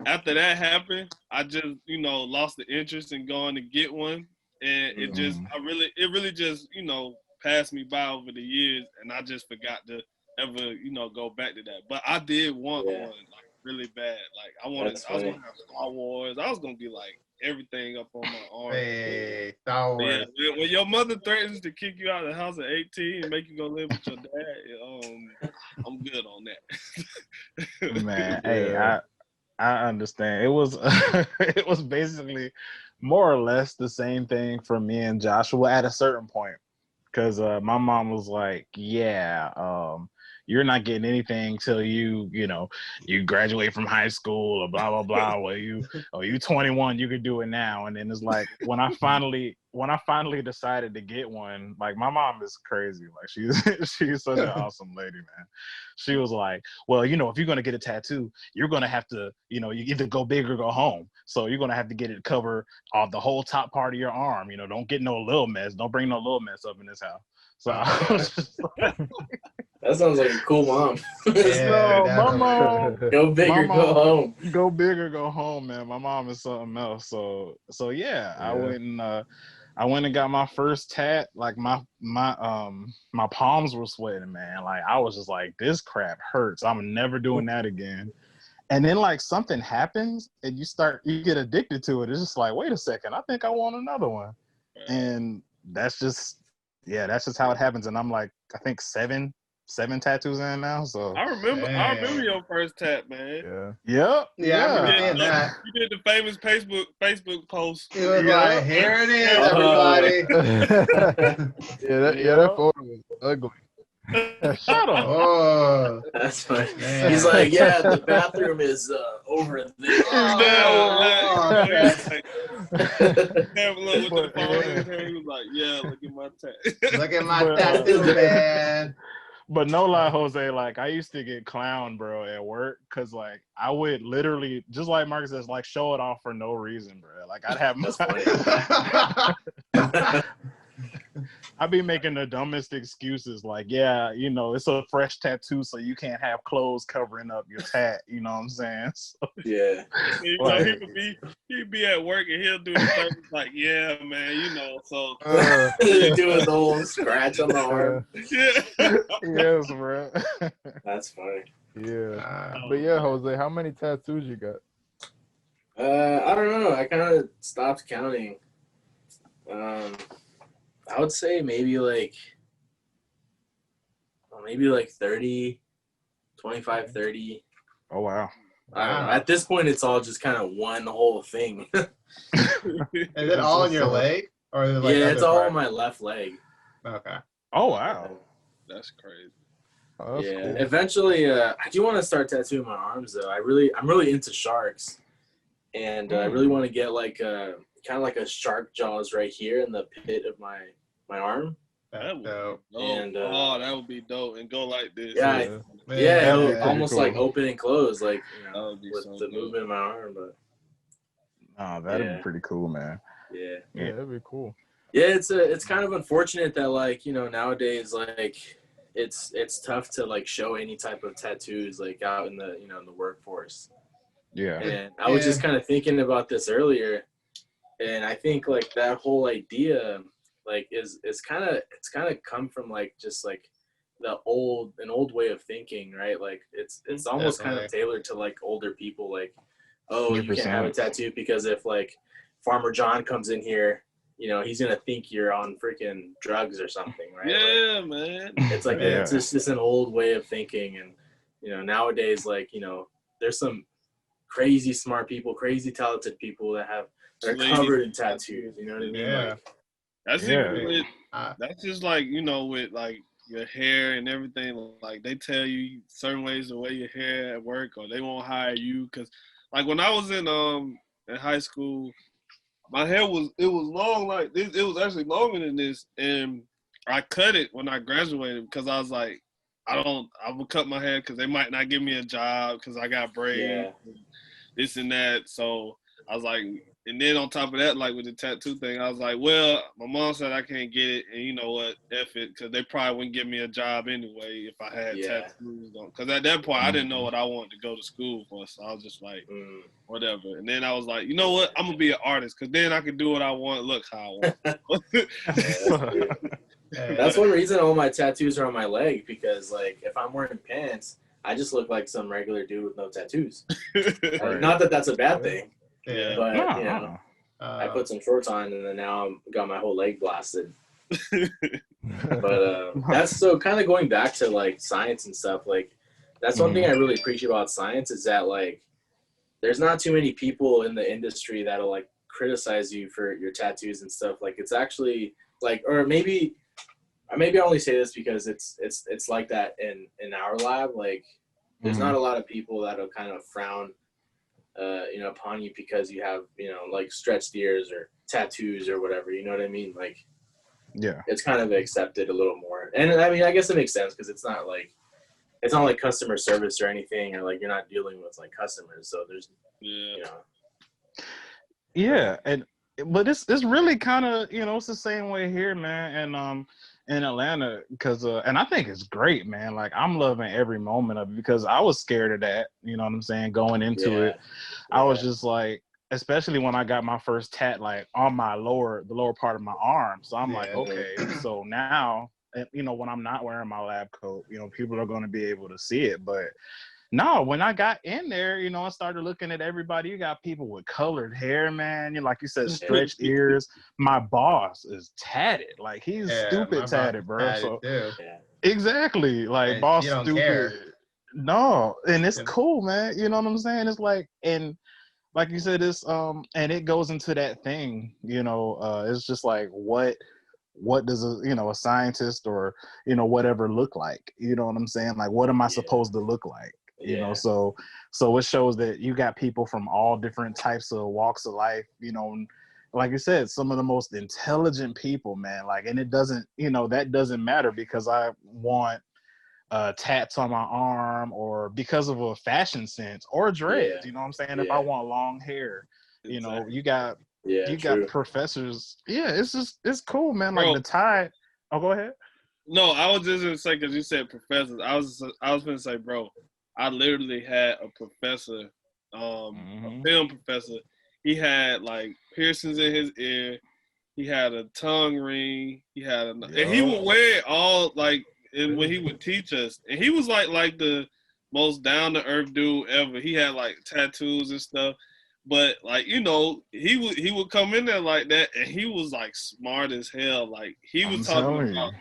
after that happened, I just, you know, lost the interest in going to get one. And it just, it really just, you know, passed me by over the years, and I just forgot to ever, you know, go back to that. But I did want one, like, really bad. Like, I was going to have Star Wars. I was going to be, like, everything up on my arm.
Hey, Star Wars.
Yeah, when your mother threatens to kick you out of the house at 18 and make you go live with your dad, I'm good on that.
Man, hey, I understand. It was it was basically more or less the same thing for me and Joshua at a certain point, because my mom was like, yeah, you're not getting anything till you graduate from high school or blah blah blah. Well, you 21, you could do it now. And then it's like when I finally decided to get one, like, my mom is crazy. Like, she's such an awesome lady, man. She was like, well, if you're gonna get a tattoo, you're gonna have to, you either go big or go home. So you're gonna have to get it cover off the whole top part of your arm. Don't get no little mess. Don't bring no little mess up in this house. So I was just like,
that sounds like a cool mom.
Yeah, my mom,
go big or go home.
Go big or go home, man. My mom is something else. So yeah. I went and got my first tat. Like, my palms were sweating, man. Like, I was just like, this crap hurts. I'm never doing that again. And then, like, something happens and you get addicted to it. It's just like, wait a second, I think I want another one. And that's just how it happens. And I'm like, I think seven tattoos in now. So
I remember your first tat, man.
Yeah.
I remember seeing that.
You did the famous Facebook post.
It was like, here it is, everybody.
that photo was ugly.
Shut up.
Oh,
that's funny. Man. He's like, yeah, the bathroom is over there.
He was like, yeah, look at my tat.
Look at my tattoo, man.
But no lie, Jose, like, I used to get clowned, bro, at work, because, like, I would literally, just like Marcus says, like, show it off for no reason, bro. Like, I'd have I'd be making the dumbest excuses, like, yeah, it's a fresh tattoo, so you can't have clothes covering up your tat, you know what I'm saying? So,
yeah.
He'd be at work and he'll do the thing like, yeah, man, so.
Doing the whole scratch on the arm.
Yeah.
Yes, bro.
That's funny.
Yeah. But yeah, Jose, how many tattoos you got?
I don't know. I kind of stopped counting. I would say maybe like 30, 25, 30.
Oh, wow.
I don't know. At this point, it's all just kind of one whole thing.
Is it all on your leg? Or is it like
it's all on my left leg.
Okay.
Oh, wow.
That's crazy.
Oh, that's cool.
Eventually, I do want to start tattooing my arms, though. I'm really into sharks. And I really want to get like kind of like a shark jaws right here in the pit of my arm.
That would be dope.
And,
that would be dope. And go like this.
Almost
cool.
like open and close, like with
so
the
dope.
movement of my arm. But
that'd be pretty cool, man.
Yeah,
that'd be cool.
Yeah, it's kind of unfortunate that, like, nowadays, like, it's tough to, like, show any type of tattoos, like, out in the in the workforce.
Yeah.
And I was just kind of thinking about this earlier, and I think, like, that whole idea, like, it's kind of come from, like, just like an old way of thinking, right? Like, it's almost kind of tailored to, like, older people, like, oh, 100%. You can't have a tattoo because if, like, Farmer John comes in here, he's gonna think you're on freaking drugs or something, right?
Yeah, man.
It's like it's just an old way of thinking, and nowadays, like, there's some crazy smart people, crazy talented people that are covered in tattoos. You know what I mean?
Yeah.
That's even with, that's just like, you know, with like your hair and everything. Like they tell you certain ways to wear your hair at work, or they won't hire you. Cause like when I was in high school, my hair was long like this. It was actually longer than this, and I cut it when I graduated because I was like, I would cut my hair because they might not give me a job because I got braids, and this and that. So I was like, and then on top of that, like with the tattoo thing, I was like, well, my mom said I can't get it, and you know what, F it, because they probably wouldn't give me a job anyway if I had tattoos on. Because at that point, I didn't know what I wanted to go to school for, so I was just like, whatever. And then I was like, you know what, I'm gonna be an artist, because then I can do what I want, look how I want.
That's one reason all my tattoos are on my leg, because like if I'm wearing pants, I just look like some regular dude with no tattoos. Not that that's a bad thing.
Yeah,
but you know, I put some shorts on, and then now I'm got my whole leg blasted. But that's so kind of going back to like science and stuff. Like that's one thing I really appreciate about science is that like there's not too many people in the industry that'll like criticize you for your tattoos and stuff. Like it's actually like, or maybe I only say this because it's like that in our lab. Like there's not a lot of people that'll kind of frown you know, upon you because you have, you know, like stretched ears or tattoos or whatever, you know what I mean? Like, it's kind of accepted a little more. And I mean, I guess it makes sense because it's not like customer service or anything, or like you're not dealing with like customers. So there's, you know.
But it's really kind of, you know, it's the same way here, man. And in Atlanta, because and I think it's great, man. Like I'm loving every moment of it because I was scared of that, you know what I'm saying, going into it. I was just like, especially when I got my first tat like on my the lower part of my arm. So I'm like, okay, so now, you know, when I'm not wearing my lab coat, you know, people are going to be able to see it. But no, when I got in there, you know, I started looking at everybody. You got people with colored hair, man. You, like you said, stretched ears. My boss is tatted. Like he's stupid tatted, bro. So exactly, like and boss stupid. Care. No, and it's cool, man. You know what I'm saying? It's like, and like you said, it's and it goes into that thing. You know, it's just like what does a scientist or whatever look like? You know what I'm saying? Like, what am I supposed to look like? You know, so it shows that you got people from all different types of walks of life, you know, and like you said, some of the most intelligent people, man, like, and it doesn't, that doesn't matter because I want tats on my arm or because of a fashion sense or dreads, you know what I'm saying? If I want long hair, you know, you got professors. It's cool, man. Bro, like the tie. Oh, go ahead.
No, I was just gonna say, because you said professors, I was gonna say, bro, I literally had a professor, a film professor. He had like piercings in his ear. He had a tongue ring. He had and he would wear it all like, and when he would teach us, and he was like the most down to earth dude ever. He had like tattoos and stuff, but like he would come in there like that, and he was like smart as hell. Like he was talking about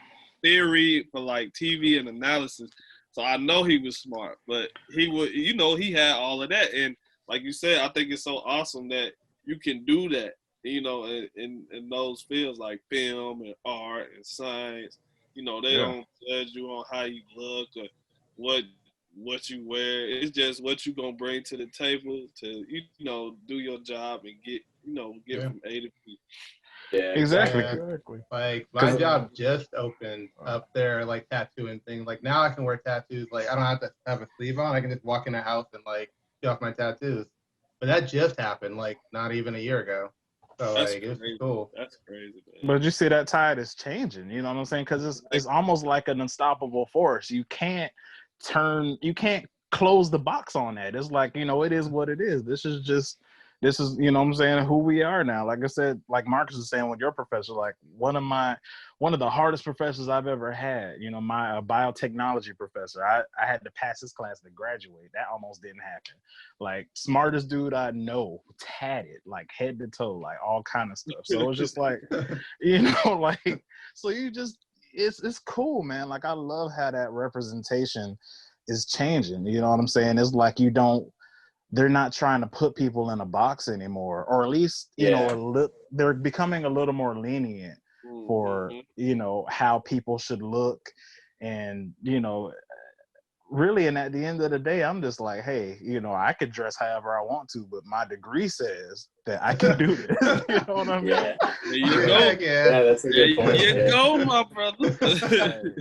theory for like TV and analysis. So I know he was smart, but he would, he had all of that. And like you said, I think it's so awesome that you can do that, in those fields like film and art and science. They don't judge you on how you look or what you wear. It's just what you gonna bring to the table to, do your job and get from A to B.
Yeah, exactly.
Like my job just opened up there, like tattooing things. Like now I can wear tattoos. Like I don't have to have a sleeve on. I can just walk in the house and like show off my tattoos. But that just happened like not even a year ago. So that's like it's cool.
That's crazy, man.
But you see that tide is changing. You know what I'm saying? Because it's almost like an unstoppable force. You can't close the box on that. It's like, it is what it is. This is, what I'm saying, who we are now. Like I said, like Marcus was saying with your professor, like one of the hardest professors I've ever had, my biotechnology professor, I had to pass his class to graduate. That almost didn't happen. Like smartest dude I know, tatted, like head to toe, like all kind of stuff. So it's just like, like, so it's cool, man. Like I love how that representation is changing. You know what I'm saying? It's like they're not trying to put people in a box anymore, or at least, they're becoming a little more lenient for, you know, how people should look. And, you know, really, and at the end of the day, I'm just like, hey, you know, I could dress however I want to, but my degree says that I can do this. You know what I mean?
Yeah.
There you go.
Yeah, that's a good point.
There you go, my brother.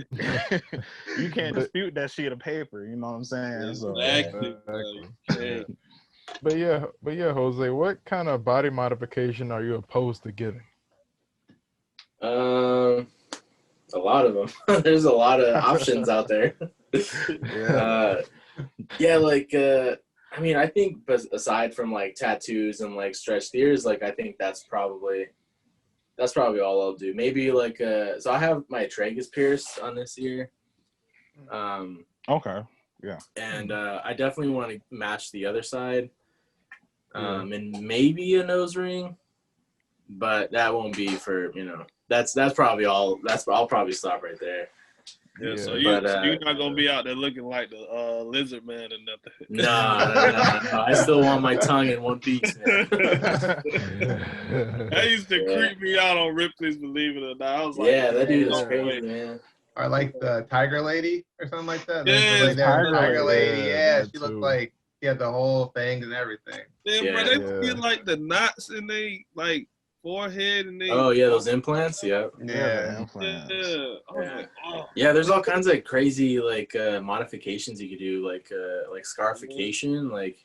You can't dispute that sheet of paper. You know what I'm saying?
Exactly.
Yeah. But yeah, Jose, what kind of body modification are you opposed to getting?
A lot of them. There's a lot of options out there. Like I mean, I think aside from like tattoos and like stretched ears, like I think that's probably all I'll do. Maybe like so I have my tragus pierced on this ear.
Okay. Yeah.
And I definitely want to match the other side. And maybe a nose ring, but that won't be for, you know, that's probably all. I'll probably stop right there.
Yeah, so you're not gonna be out there looking like the lizard man or nothing.
No. I still want my tongue in one piece, man.
That used to creep me out on Ripley's Believe It or Not. I was like,
yeah, that dude is crazy, man.
Or like the Tiger Lady or something like that.
Yeah,
Tiger Lady. Yeah, she looked like she had the whole thing and everything.
Yeah, bro, they get like the knots in they like forehead and they.
Oh yeah, those implants. Yeah.
Implants.
Yeah, there's all kinds of crazy like modifications you could do, like scarification, like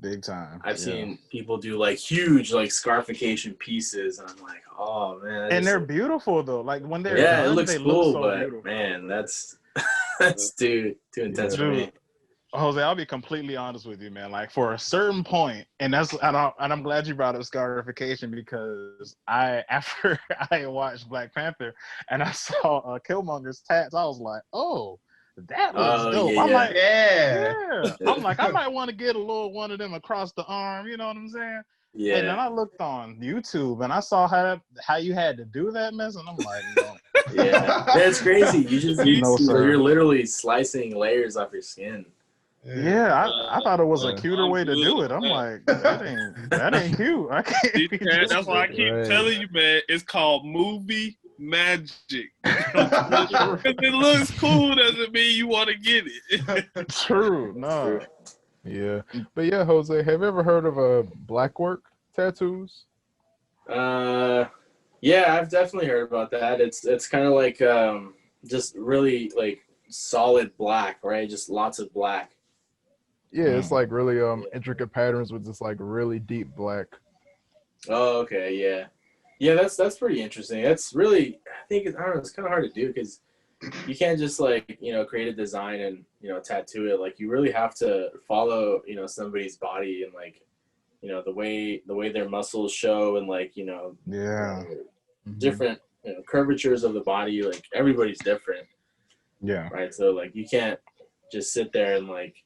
big time.
I've seen people do like huge like scarification pieces, and I'm like, oh man.
And they're beautiful though. Like when they're
done,
it
looks
they
cool,
look so
but
beautiful.
Man, that's too intense for me.
Jose, I'll be completely honest with you, man. Like for a certain point, and I'm glad you brought up scarification, because after I watched Black Panther and I saw Killmonger's tats, I was like, oh, that looks dope. I'm like, I'm like, I might want to get a little one of them across the arm. You know what I'm saying?
Yeah.
And then I looked on YouTube and I saw how you had to do that mess, and I'm like, no.
Yeah, that's crazy. You're literally slicing layers off your skin.
Yeah, I thought it was a cuter way to do it. I'm like, that ain't cute. I can't.
That's why I keep telling you, man. It's called movie magic. If it looks cool, doesn't mean you want to get it.
True. No.
Yeah, but yeah, Jose, have you ever heard of black work tattoos?
Yeah, I've definitely heard about that. It's kind of like just really like solid black, right? Just lots of black.
Yeah, it's like really intricate patterns with just like really deep black.
Oh, okay, yeah. Yeah, that's pretty interesting. That's really, I think, I don't know, it's kind of hard to do because you can't just like, you know, create a design and, you know, tattoo it. Like you really have to follow, you know, somebody's body and like, you know, the way their muscles show and like, you know, different, you know, curvatures of the body. Like everybody's different.
Yeah.
Right. So like you can't just sit there and like,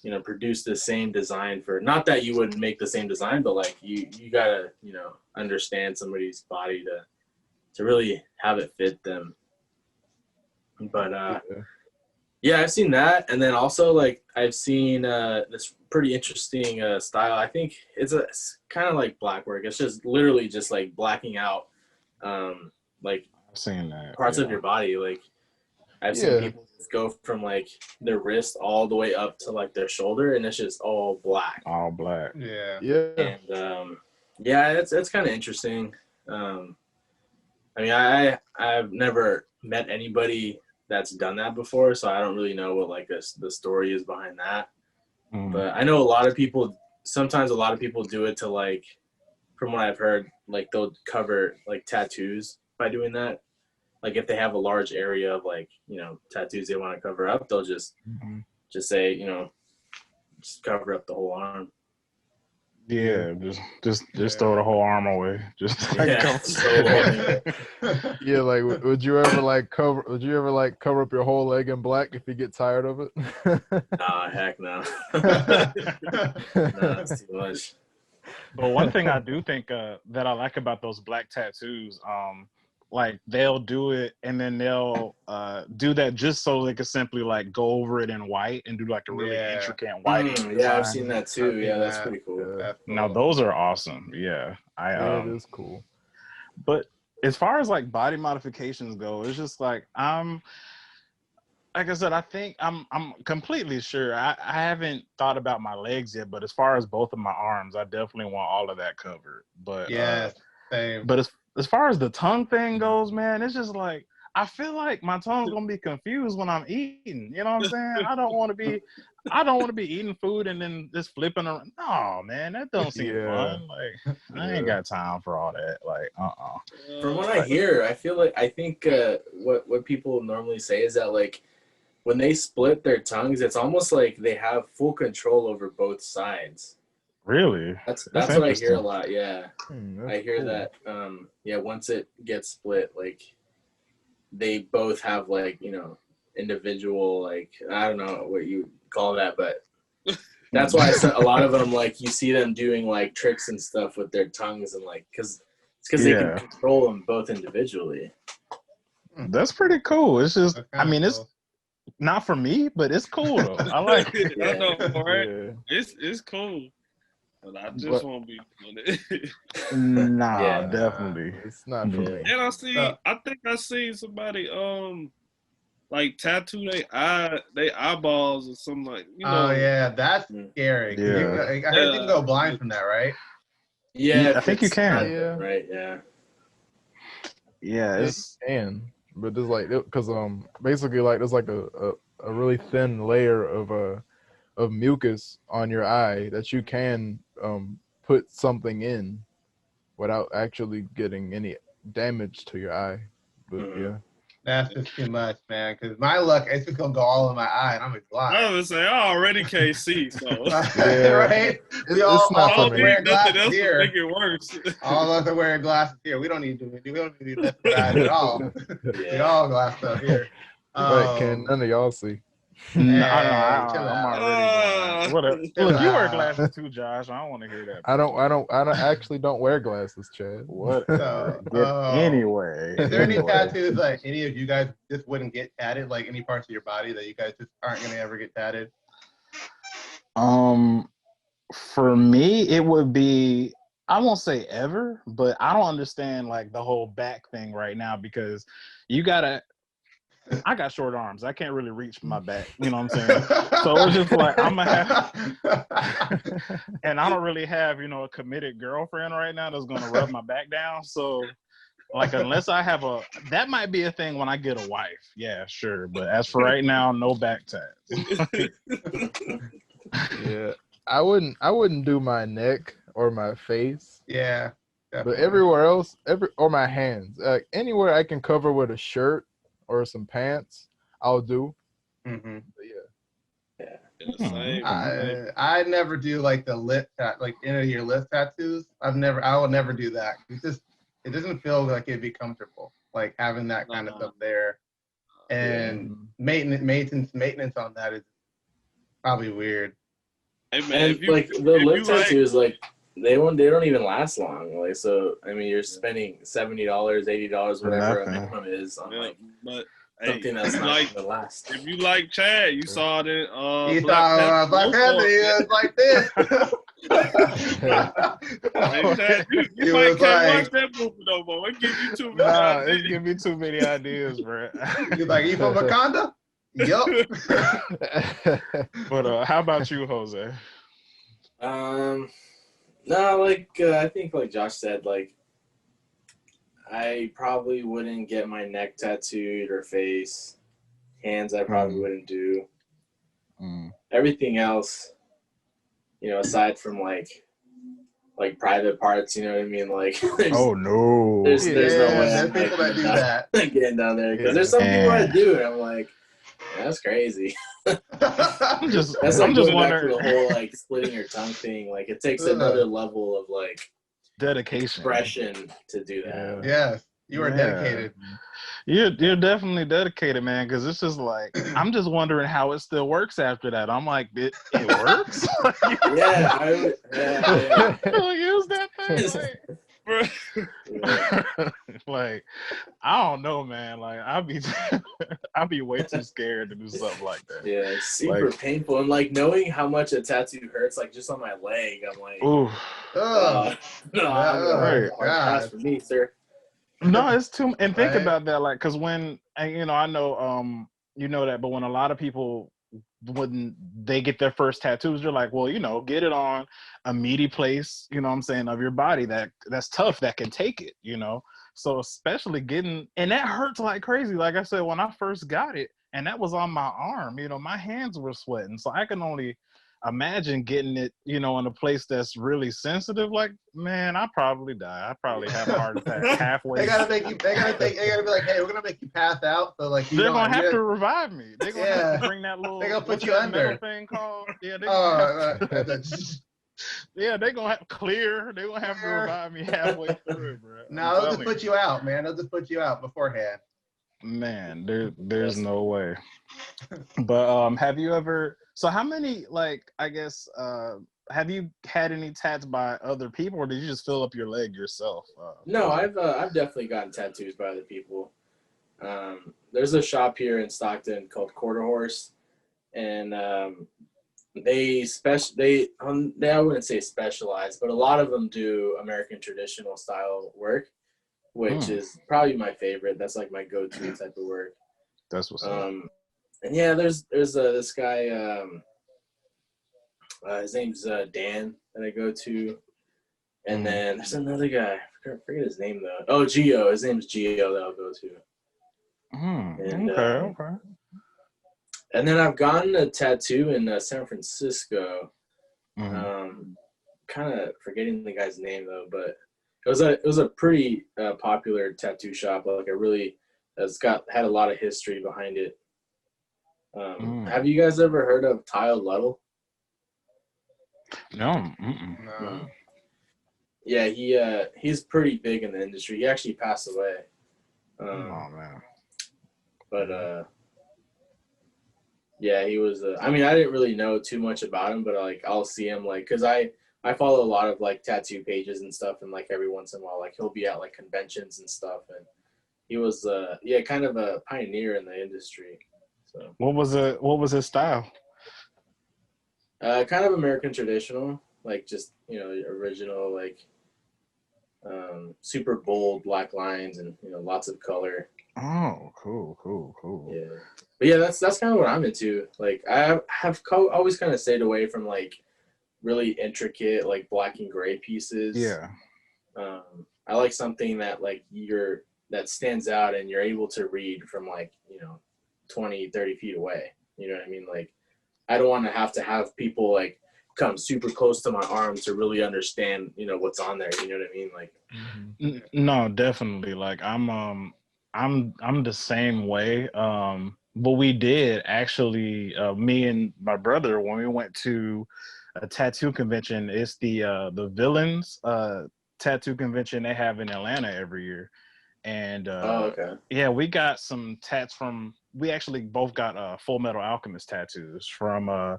you know, produce the same design for, not that you wouldn't make the same design, but like you gotta, you know, understand somebody's body to really have it fit them. But yeah, I've seen that. And then also like I've seen this pretty interesting style. I think it's kind of like black work. It's just literally just like blacking out like
I've seen that
parts of your body. Like I've seen people just go from like their wrist all the way up to like their shoulder, and it's just all black.
All black.
Yeah.
And yeah, it's kind of interesting. I mean, I've never met anybody that's done that before, so I don't really know what like the story is behind that. But I know sometimes a lot of people do it to like, from what I've heard, like they'll cover like tattoos by doing that. Like if they have a large area of like, you know, tattoos they want to cover up, they'll just say, you know, just cover up the whole arm.
Yeah, just throw the whole arm away. Just like
yeah, like would you ever like cover up your whole leg in black if you get tired of it?
Nah, heck no. Nah, that's too much.
But one thing I do think that I like about those black tattoos, like they'll do it and then they'll do that just so they can simply like go over it in white and do like a really intricate white.
Yeah, I've seen that too. Yeah, that's pretty cool.
Now those are awesome. Yeah,
it is cool.
But as far as like body modifications go, it's just like like I said, I think I'm completely sure. I haven't thought about my legs yet, but as far as both of my arms, I definitely want all of that covered. But
same.
But as far as the tongue thing goes, man, it's just like I feel like my tongue's gonna be confused when I'm eating. You know what I'm saying? I don't want to be eating food and then just flipping around. No, man, that don't seem fun. Like I ain't got time for all that. Like
From what I hear, I think what people normally say is that like when they split their tongues, it's almost like they have full control over both sides.
Really?
That's what I hear a lot. Yeah, I hear that. Once it gets split, like they both have like individual, like I don't know what you call that, but that's why I said a lot of them, like you see them doing like tricks and stuff with their tongues and like because they can control them both individually.
That's pretty cool. It's just it's not for me, but it's cool though. I like it.
I know, right? Yeah. It's cool. But I just won't be doing it.
Nah, definitely.
It's not for me.
And I think I seen somebody like tattoo they eyeballs or something like
Oh yeah, that's scary.
Yeah.
I heard you can go blind from that, right?
Yeah,
I think you can.
Right, yeah.
Yeah, it's
but there's like because basically like there's like a really thin layer of mucus on your eye that you can put something in without actually getting any damage to your eye. But
that's just too much, man. Because my luck, it's just gonna go all in my eye, and I'm blind.
I was gonna say I already can't see, so
right? We all wear glasses here.
Make it worse.
All of us are wearing glasses here. We don't need to be left behind at all. We all glassed up here.
Right, can none of y'all see?
I'm already whatever. Look, you wear glasses too, Josh. I don't want to hear that.
I actually don't wear glasses, Chad.
What? Anyway.
Is there any tattoos like any of you guys just wouldn't get tatted? Like any parts of your body that you guys just aren't gonna ever get tatted?
For me, it would be, I won't say ever, but I don't understand like the whole back thing right now because I got short arms. I can't really reach my back. You know what I'm saying? So it's just like I'm gonna have, and I don't really have a committed girlfriend right now that's gonna rub my back down. So like unless I have that might be a thing when I get a wife. Yeah, sure. But as for right now, no back tats.
Yeah, I wouldn't do my neck or my face.
Yeah, definitely.
But everywhere else, or my hands, anywhere I can cover with a shirt or some pants, I'll do.
Mm-hmm.
Yeah.
I never do like the lip like your lip tattoos. I will never do that. It doesn't feel like it'd be comfortable, like having that kind of stuff there. And maintenance on that is probably weird.
Hey man,
and like the lip tattoos, like they don't even last long. Like so, I mean, you're spending $70, $80, whatever a minimum is on something that's not gonna last.
If you like Chad, you saw it in
you saw Black Panther. He was like this.
Hey, Chad, you might can't watch that movie no more. It gives you too many ideas.
It gives me too many ideas, bro.
You're like, you from Wakanda? Yup.
But how about you, Jose?
No, like I think like Josh said, like I probably wouldn't get my neck tattooed or face. Hands I probably wouldn't do. Everything else, aside from like private parts, you know what I mean? Like
oh no.
There's no way
there's people that do that.
Getting down there. Because there's some people that do it. I'm like, that's crazy.
I'm just
wondering
back
to the whole like splitting your tongue thing. Like it takes another level of like
dedication,
expression to do that.
Yes, you are dedicated.
You're definitely dedicated, man. Because it's just like I'm just wondering how it still works after that. I'm like, it works.
Yeah.
Use that thing. Like I don't know, man. Like I'd be way too scared to do something like that.
Yeah, it's super painful, and like knowing how much a tattoo hurts, like just on my leg, I'm like,
ooh,
no, that's for me, sir.
No, it's too. And think
Right?
about that, like, because when you know, I know, you know that, but when a lot of people, when they get their first tattoos, you're like, well, you know, get it on a meaty place, you know what I'm saying, of your body that's tough, that can take it, you know. So especially getting, and that hurts like crazy. Like I said, when I first got it, and that was on my arm, you know, my hands were sweating. So I can only imagine getting it, you know, in a place that's really sensitive. Like, man, I probably die. I probably have a heart attack halfway.
They gotta make you. They gotta be like, hey, we're gonna make you pass out. So like,
they're gonna have to revive me. They're gonna have to bring that little.
They're gonna put you
that
under.
metal thing called? Yeah, they're gonna have to, yeah, they're gonna have clear. They're gonna have to revive me halfway through, bro.
No, they'll just put you out, man. They'll just put you out beforehand.
Man, there's no way. But have you ever? So how many, like, I guess, have you had any tats by other people, or did you just fill up your leg yourself?
No, I've definitely gotten tattoos by other people. There's a shop here in Stockton called Quarter Horse, and I wouldn't say specialize, but a lot of them do American traditional style work, which is probably my favorite. That's like my go-to type of work.
That's what's up.
And yeah, there's this guy. His name's Dan that I go to, and then there's another guy. I forget his name though. Oh, Gio. His name's Gio that I'll go to. And,
Okay.
And then I've gotten a tattoo in San Francisco. Kind of forgetting the guy's name though, but it was a pretty popular tattoo shop. Like it's had a lot of history behind it. Have you guys ever heard of Tyle Luddle?
No.
No.
Yeah, he's pretty big in the industry. He actually passed away.
Oh man.
But yeah, he was. I mean, I didn't really know too much about him, but like I'll see him like, cause I follow a lot of like tattoo pages and stuff, and like every once in a while, like he'll be at like conventions and stuff, and he was kind of a pioneer in the industry. So
what was his style?
Kind of American traditional, like just, you know, original, like super bold black lines and, you know, lots of color.
Oh, cool.
Yeah, but yeah, that's kind of what I'm into. Like I have always kind of stayed away from like really intricate like black and gray pieces.
Yeah.
I like something that like that stands out and you're able to read from like, you know, 20, 30 feet away. You know what I mean? Like I don't want to have people like come super close to my arm to really understand, you know, what's on there. You know what I mean? Like,
no, definitely. Like I'm the same way. But we did actually, me and my brother, when we went to a tattoo convention, it's the Villains tattoo convention they have in Atlanta every year. And yeah, we got some tats we actually both got Full Metal Alchemist tattoos from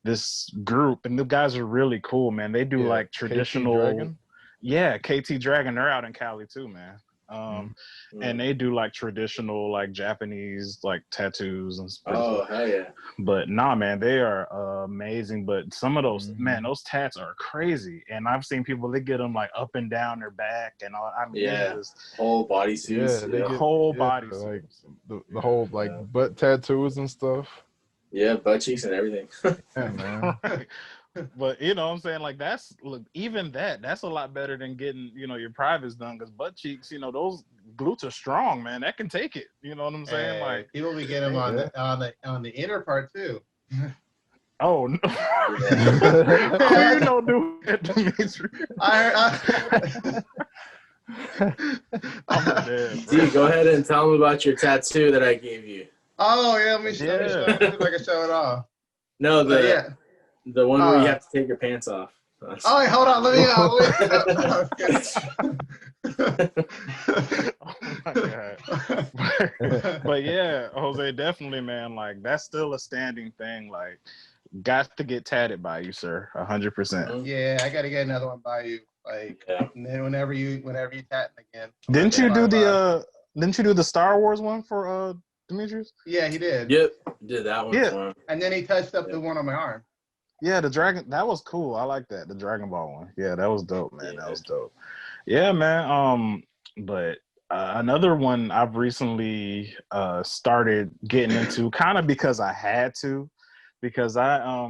this group, and the guys are really cool, man. They do like traditional
KT Dragon?
Yeah, KT Dragon, they're out in Cali too, man. And they do like traditional like Japanese like tattoos and stuff.
Oh hell yeah.
But nah, man, they are amazing. But some of those those tats are crazy, and I've seen people, they get them like up and down their back and all. I mean,
whole body suits.
Yeah, they get
whole body
like the whole like butt tattoos and stuff.
Yeah, butt cheeks and everything.
Yeah, man.
Right. But you know what I'm saying, like that's a lot better than getting, you know, your privates done, because butt cheeks, you know, those glutes are strong, man. That can take it. You know what I'm saying? Like
people be getting them on the inner part too.
Oh no. Oh, you don't do it, Dmitri. I'm dead.
D, go ahead and tell them about your tattoo that I gave you.
Oh yeah, let me see if I can show it off.
No, the one where you have to take your pants off.
Oh, wait, hold on. Let me
Oh my God. But yeah, Jose, definitely, man. Like that's still a standing thing. Like, got to get tatted by you, sir. 100%.
Yeah, I got to get another one by you. Like, and then whenever you tat again.
Didn't you do the Star Wars one for Demetrius?
Yeah, he did.
Yep, did that one.
Yeah.
For him.
And then he touched up the one on my arm.
Yeah, the dragon, that was cool. I like that. The Dragon Ball one. Yeah, that was dope, man. That was dope. Yeah, man. But Another one I've recently started getting into, kind of because I had to, because I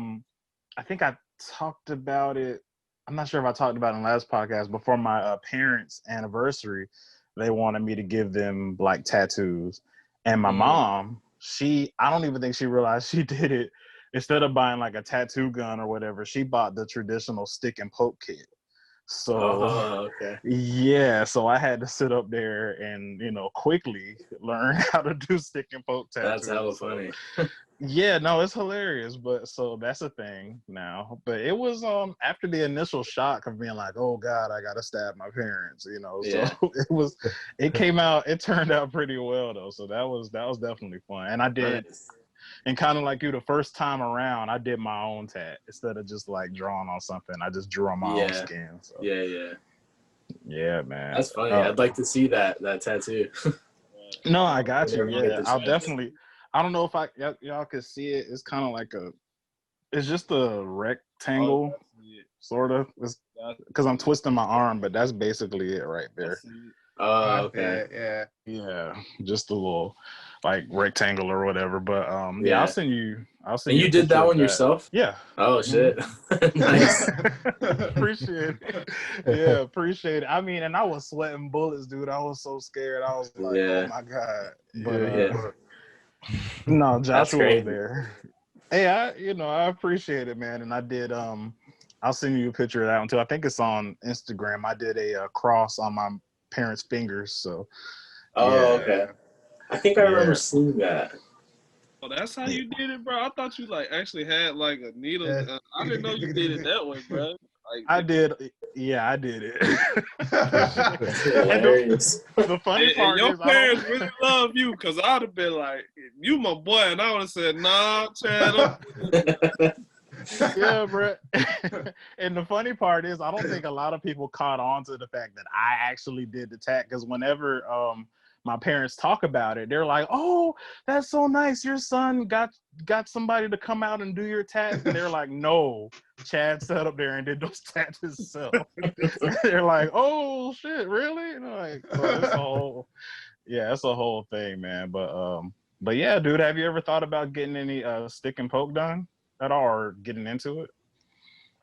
think I talked about it. I'm not sure if I talked about it in the last podcast. Before my parents' anniversary, they wanted me to give them like tattoos, and my mom, I don't even think she realized she did it. Instead of buying like a tattoo gun or whatever, she bought the traditional stick and poke kit. So yeah, so I had to sit up there and quickly learn how to do stick and poke tattoos.
That's hella funny.
Yeah, no, it's hilarious. But so that's a thing now. But it was after the initial shock of being like, oh God, I gotta stab my parents,
Yeah.
So it turned out pretty well though. So that was definitely fun. And I did.
Nice.
And kind of like you, the first time around, I did my own tat instead of just like drawing on something. I just drew on my own skin. So. Yeah, man.
That's funny. I'd like to see that tattoo.
No, I got you. Yeah, I'll definitely. I don't know if y'all could see it. It's kind of like it's just a rectangle, sort of. Because I'm twisting my arm, but that's basically it right there.
Oh, okay.
Yeah, just a little like rectangle or whatever. But I'll send you.
And you did that one yourself?
Yeah.
Oh shit. Nice.
Appreciate it. Yeah, appreciate it. I mean, and I was sweating bullets, dude. I was so scared. I was like, oh my God. But no, Joshua was there. Hey, I appreciate it, man. And I did I'll send you a picture of that one too. I think it's on Instagram. I did a cross on my parents' fingers. So
okay. I think I remember seeing that.
Oh, that's how you did it, bro. I thought you like actually had like a needle. I didn't know you did it that way, bro. Like,
I did. Yeah, I did it.
Hilarious.
The funny part
your
is,
parents really love you, because I'd have been like, "You my boy," and I would have said, "Nah, Chad."
Yeah, bro. And the funny part is, I don't think a lot of people caught on to the fact that I actually did the tat, because whenever my parents talk about it, they're like, "Oh, that's so nice. Your son got somebody to come out and do your tat." And they're like, "No, Chad sat up there and did those tats himself." They're like, "Oh shit, really?" And like, so it's a whole thing, man. But yeah, dude, have you ever thought about getting any stick and poke done at all, or getting into it?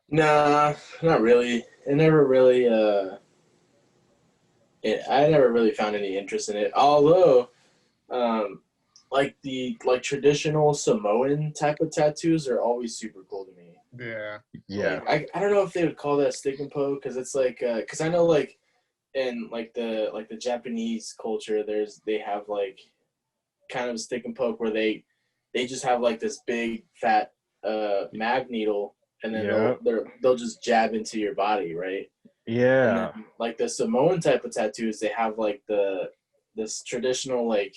Nah, not really. It never really I never really found any interest in it. Although like traditional Samoan type of tattoos are always super cool to me.
Yeah.
Like, I don't know if they would call that stick and poke, because it's like because I know like in like the Japanese culture, they have like kind of a stick and poke where they just have like this big fat mag needle, and then they'll just jab into your body, right?
Yeah.
And then, like the Samoan type of tattoos, they have like this traditional, like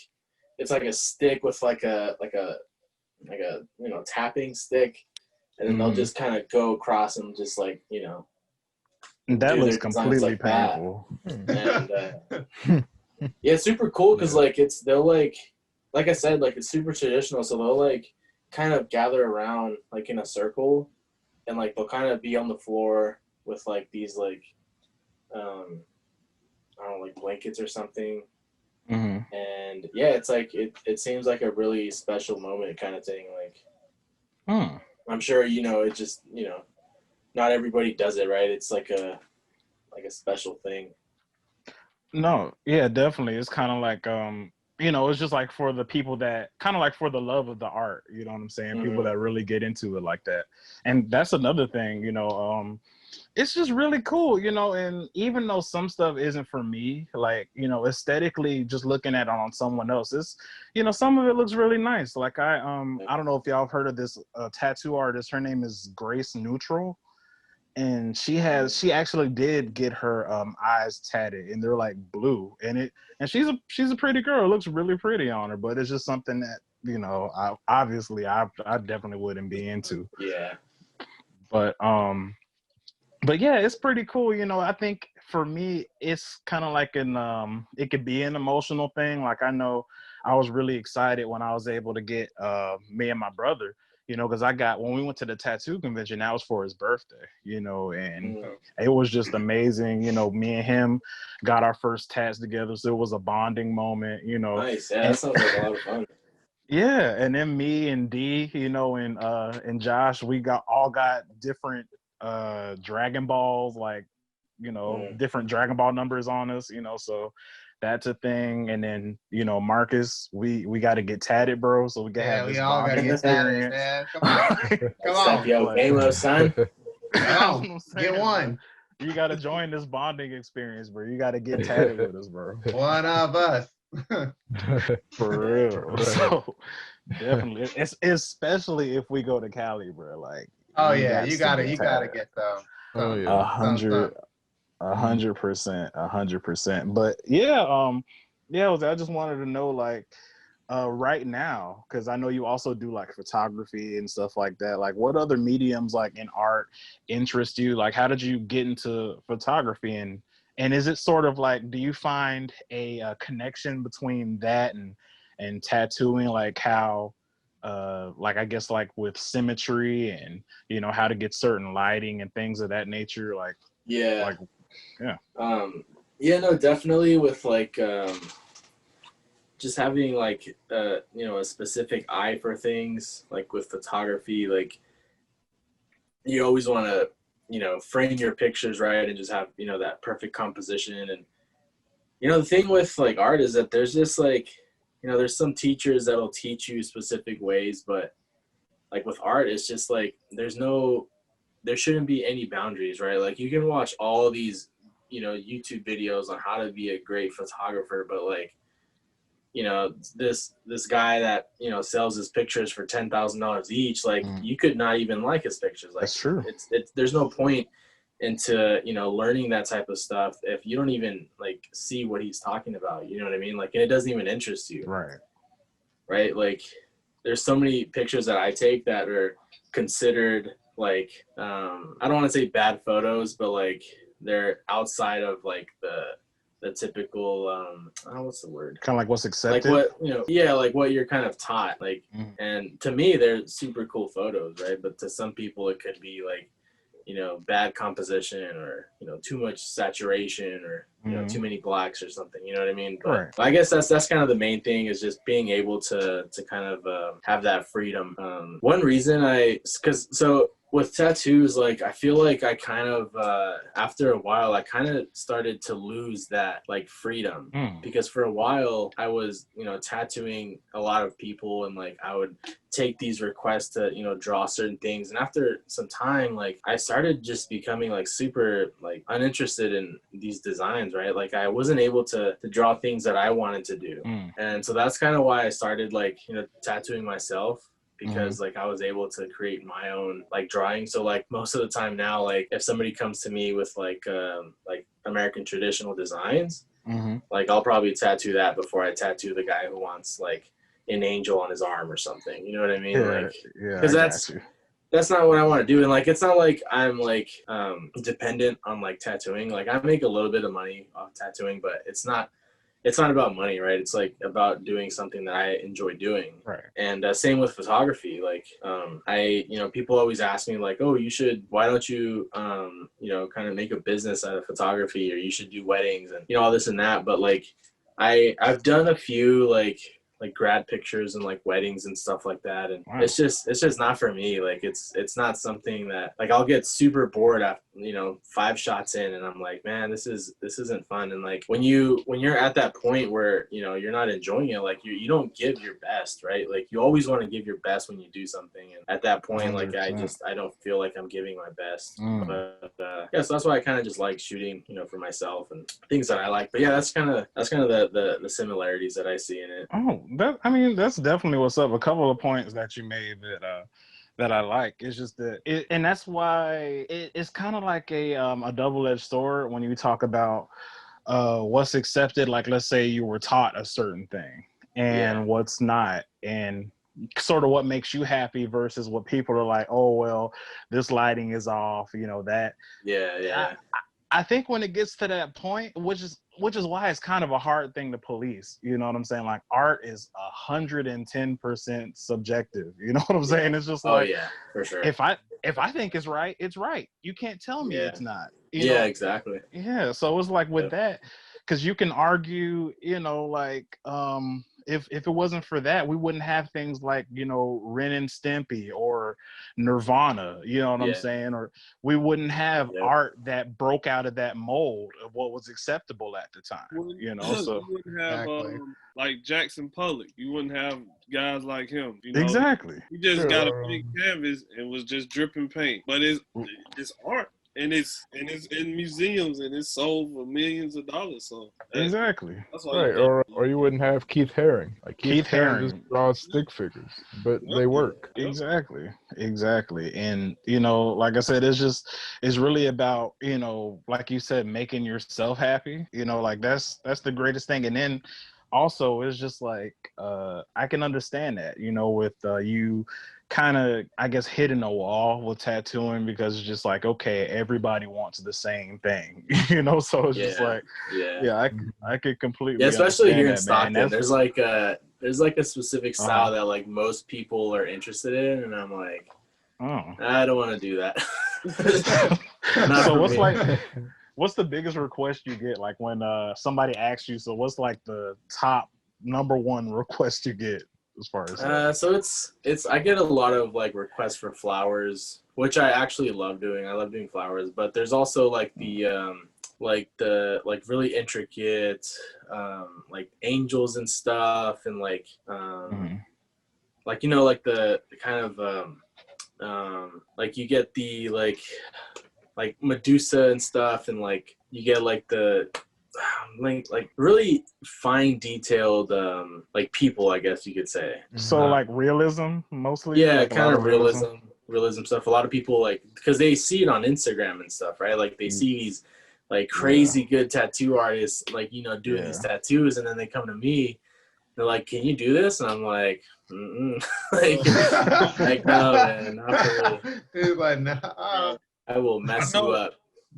it's like a stick with like a tapping stick, and then they'll just kind of go across and just like
that looks completely like painful.
And yeah, it's super cool because like they'll like I said, like it's super traditional, so they'll like kind of gather around like in a circle, and like they'll kind of be on the floor with like these like I don't know, like blankets or something. And yeah, it's like it seems like a really special moment kind of thing. Like I'm sure it just not everybody does it, right? It's like a special thing.
No, yeah, definitely. It's kind of like it's just like for the people that kind of like for the love of the art, you know what I'm saying? People that really get into it like that. And that's another thing, it's just really cool, and even though some stuff isn't for me, like, aesthetically, just looking at it on someone else, it's, some of it looks really nice. Like I don't know if y'all have heard of this tattoo artist. Her name is Grace Neutral. And she actually did get her eyes tatted, and they're like blue. And she's a pretty girl. It looks really pretty on her, but it's just something that, I definitely wouldn't be into.
Yeah.
But yeah, it's pretty cool. I think for me, it's kind of like it could be an emotional thing. Like I know I was really excited when I was able to get me and my brother you know, because when we went to the tattoo convention, that was for his birthday, you know, and it was just amazing. You know, me and him got our first tats together, so it was a bonding moment, you know.
Nice, yeah, that sounds like a lot of fun.
Yeah, and then me and D, you know, and Josh, we all got different Dragon Balls, like, you know, different Dragon Ball numbers on us, you know, so that's a thing. And then, you know, Marcus, we got to get tatted, bro, so we can have this bonding experience.
Man. Come on. Come on.
Yo, Game-O, son.
Come on. Get one.
You got to join this bonding experience, bro. You got to get tatted with us, bro.
One of us.
For real. So definitely, it's especially if we go to Cali, bro. Like,
oh yeah, you gotta get some.
Oh yeah,
100%. But yeah, I just wanted to know, like, right now, because I know you also do like photography and stuff like that. Like, what other mediums, like in art, interest you? Like, how did you get into photography, and is it sort of like, do you find a connection between that and tattooing, like how, like, I guess, like with symmetry and, you know, how to get certain lighting and things of that nature, like,
yeah,
yeah,
no, definitely with like just having like you know, a specific eye for things, like with photography, like you always want to, you know, frame your pictures right and just have, you know, that perfect composition. And, you know, the thing with like art is that there's just like, you know, there's some teachers that'll teach you specific ways, but like with art, it's just like, there shouldn't be any boundaries, right? Like you can watch all these, you know, YouTube videos on how to be a great photographer, but like, you know, this guy that, you know, sells his pictures for $10,000 each, like you could not even like his pictures. Like,
that's true.
It's there's no point into, you know, learning that type of stuff if you don't even like see what he's talking about. You know what I mean? Like, and it doesn't even interest you. Right. Like, there's so many pictures that I take that are considered like, I don't want to say bad photos, but like they're outside of like the typical, I don't know, what's the word?
Kind of like what's accepted.
Like what, you know, yeah, like what you're kind of taught. Like, and to me, they're super cool photos, right? But to some people, it could be like, you know, bad composition or, you know, too much saturation or, you know, too many blacks or something, you know what I mean? But I guess that's kind of the main thing, is just being able to kind of have that freedom. One reason so with tattoos, like, I feel like I kind of, after a while, I kind of started to lose that, like, freedom. Because for a while, I was, you know, tattooing a lot of people, and, like, I would take these requests to, you know, draw certain things. And after some time, like, I started just becoming, like, super, like, uninterested in these designs, right? Like, I wasn't able to draw things that I wanted to do. And so that's kind of why I started, like, you know, tattooing myself. Because like I was able to create my own like drawing. So like most of the time now, like if somebody comes to me with like American traditional designs, like I'll probably tattoo that before I tattoo the guy who wants like an angel on his arm or something. You know what I mean? Because that's not what I want to do. And like, it's not like I'm like dependent on like tattooing. Like I make a little bit of money off tattooing, but it's not about money, right? It's like about doing something that I enjoy doing.
Right.
And same with photography. Like, you know, people always ask me like, oh, why don't you, you know, kind of make a business out of photography, or you should do weddings and, you know, all this and that. But like, I've done a few like grad pictures and like weddings and stuff like that, and it's just not for me. Like it's not something that, like, I'll get super bored after, you know, 5 shots in, and I'm like, man, this isn't fun. And like when you're at that point where, you know, you're not enjoying it, like you don't give your best, right? Like you always want to give your best when you do something, and at that point 100%. Like I don't feel like I'm giving my best. But yeah, so that's why I kind of just like shooting, you know, for myself and things that I like. But yeah, that's kind of the similarities that I see in it.
Oh, that's definitely what's up. A couple of points that you made that I like. It's just that and that's why it's kind of like a double-edged sword when you talk about what's accepted. Like, let's say you were taught a certain thing and what's not, and sort of what makes you happy versus what people are like, oh, well, this lighting is off, you know, that.
Yeah.
I think when it gets to that point, which is which is why it's kind of a hard thing to police. You know what I'm saying? Like art is 110% subjective. You know what I'm saying? It's just like,
yeah, for sure.
If I think it's right, it's right. You can't tell me it's not. You
know?
Yeah,
exactly.
Yeah. So it's like with that, because you can argue, you know, like if it wasn't for that, we wouldn't have things like, you know, Ren and Stimpy or Nirvana, you know what I'm saying? Or we wouldn't have art that broke out of that mold of what was acceptable at the time, you know? So
you wouldn't have like Jackson Pollock. You wouldn't have guys like him, you know?
Exactly.
He just got a big canvas and was just dripping paint. But it's art. And it's in museums and it's sold for millions of dollars. So
exactly,
that's why
or you wouldn't have Keith Haring. Like Keith Haring just draws stick figures, but they work.
Exactly. And you know, like I said, it's really about, you know, like you said, making yourself happy. You know, like that's the greatest thing. And then also it's just like I can understand that, you know, with you kind of, I guess, hitting a wall with tattooing, because it's just like, okay, everybody wants the same thing, you know? So it's just like, I could completely
especially here in
that,
Stockton,
man.
there's like a specific style that like most people are interested in, and I'm like, I don't want to do that.
So what's the biggest request you get, like when somebody asks you? So what's like the top number one request you get? As far as
so it's I get a lot of like requests for flowers, which I actually love doing. I love doing flowers, but there's also like the really intricate like angels and stuff, and like like, you know, like the kind of like you get the like Medusa and stuff, and like you get like the like really fine detailed like people, I guess you could say.
So like realism mostly?
Yeah,
like
kind of realism stuff. A lot of people like, because they see it on Instagram and stuff, right? Like they see these like crazy good tattoo artists, like, you know, doing these tattoos, and then they come to me, they're like, can you do this? And I'm like, like no, man, not for me.
He's like, nah.
I will mess you up.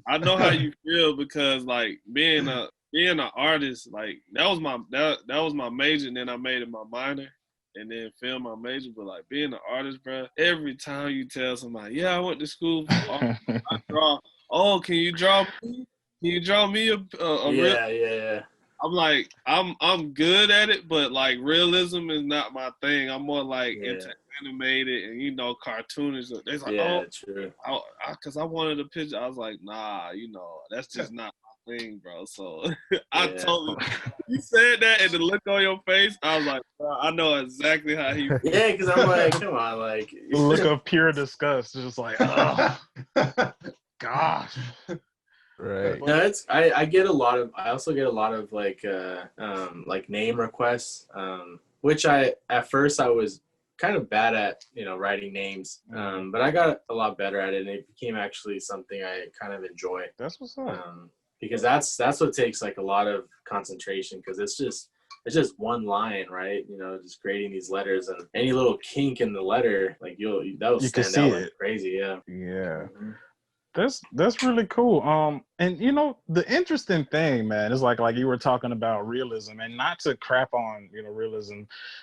I know how you feel, because like being an artist, like that was my major, and then I made it my minor, and then film my major. But like being an artist, bro, every time you tell somebody, I went to school for art, I draw. Oh, can you draw me? Can you draw me a real? I'm like, I'm good at it, but like realism is not my thing. I'm more like into animated and, you know, cartoonish. They're like,
true.
Because I wanted a picture. I was like, nah, you know, that's just not my thing, bro. So I told him, you said that, and the look on your face, I was like, bro, I know exactly how he feels.
Yeah, because I'm like, come on, like
the look of pure disgust, just like, oh gosh.
Right.
No, I get a lot of, I also get a lot of like name requests, which at first I was kind of bad at, you know, writing names, but I got a lot better at it, and it became actually something I kind of enjoy.
That's what's up.
Because that's what takes like a lot of concentration, because it's just one line, right? You know, just creating these letters, and any little kink in the letter, like that'll stand out like crazy. Yeah.
Mm-hmm. That's really cool. And you know, the interesting thing, man, is like you were talking about realism, and not to crap on, you know, realism,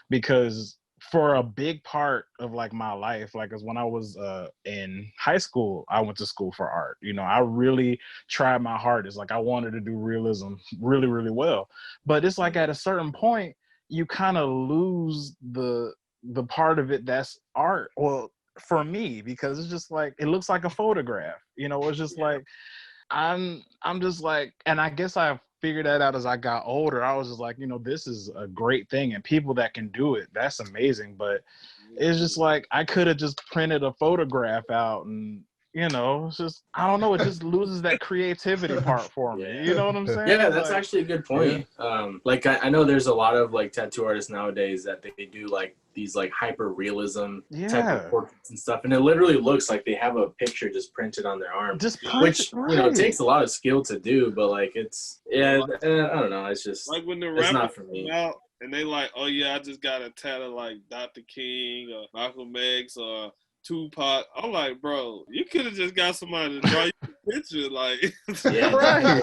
because for a big part of like my life, like as when I was in high school, I went to school for art. You know, I really tried my hardest. Like I wanted to do realism really, really well. But it's like at a certain point, you kind of lose the part of it that's art. Well, for me, because it's just like, it looks like a photograph, you know. It's just like, I'm just like, and I guess I figured that out as I got older. I was just like, you know, this is a great thing, and people that can do it, that's amazing. But it's just like, I could have just printed a photograph out, and, you know, it's just, I don't know, it just loses that creativity part for me. You know what I'm saying?
Yeah, that's actually a good point. Like I know there's a lot of like tattoo artists nowadays that they do like these like hyper realism type of portraits and stuff, and it literally looks like they have a picture just printed on their arm, which you know, it takes a lot of skill to do, but like it's I don't know, it's just
like when the
it's not
rappers
for me.
come out and they like, oh yeah, I just got a tattoo like Dr. King or Malcolm X or Tupac. I'm like, bro, you could have just got somebody to draw you a picture, like.
Yeah,
Right.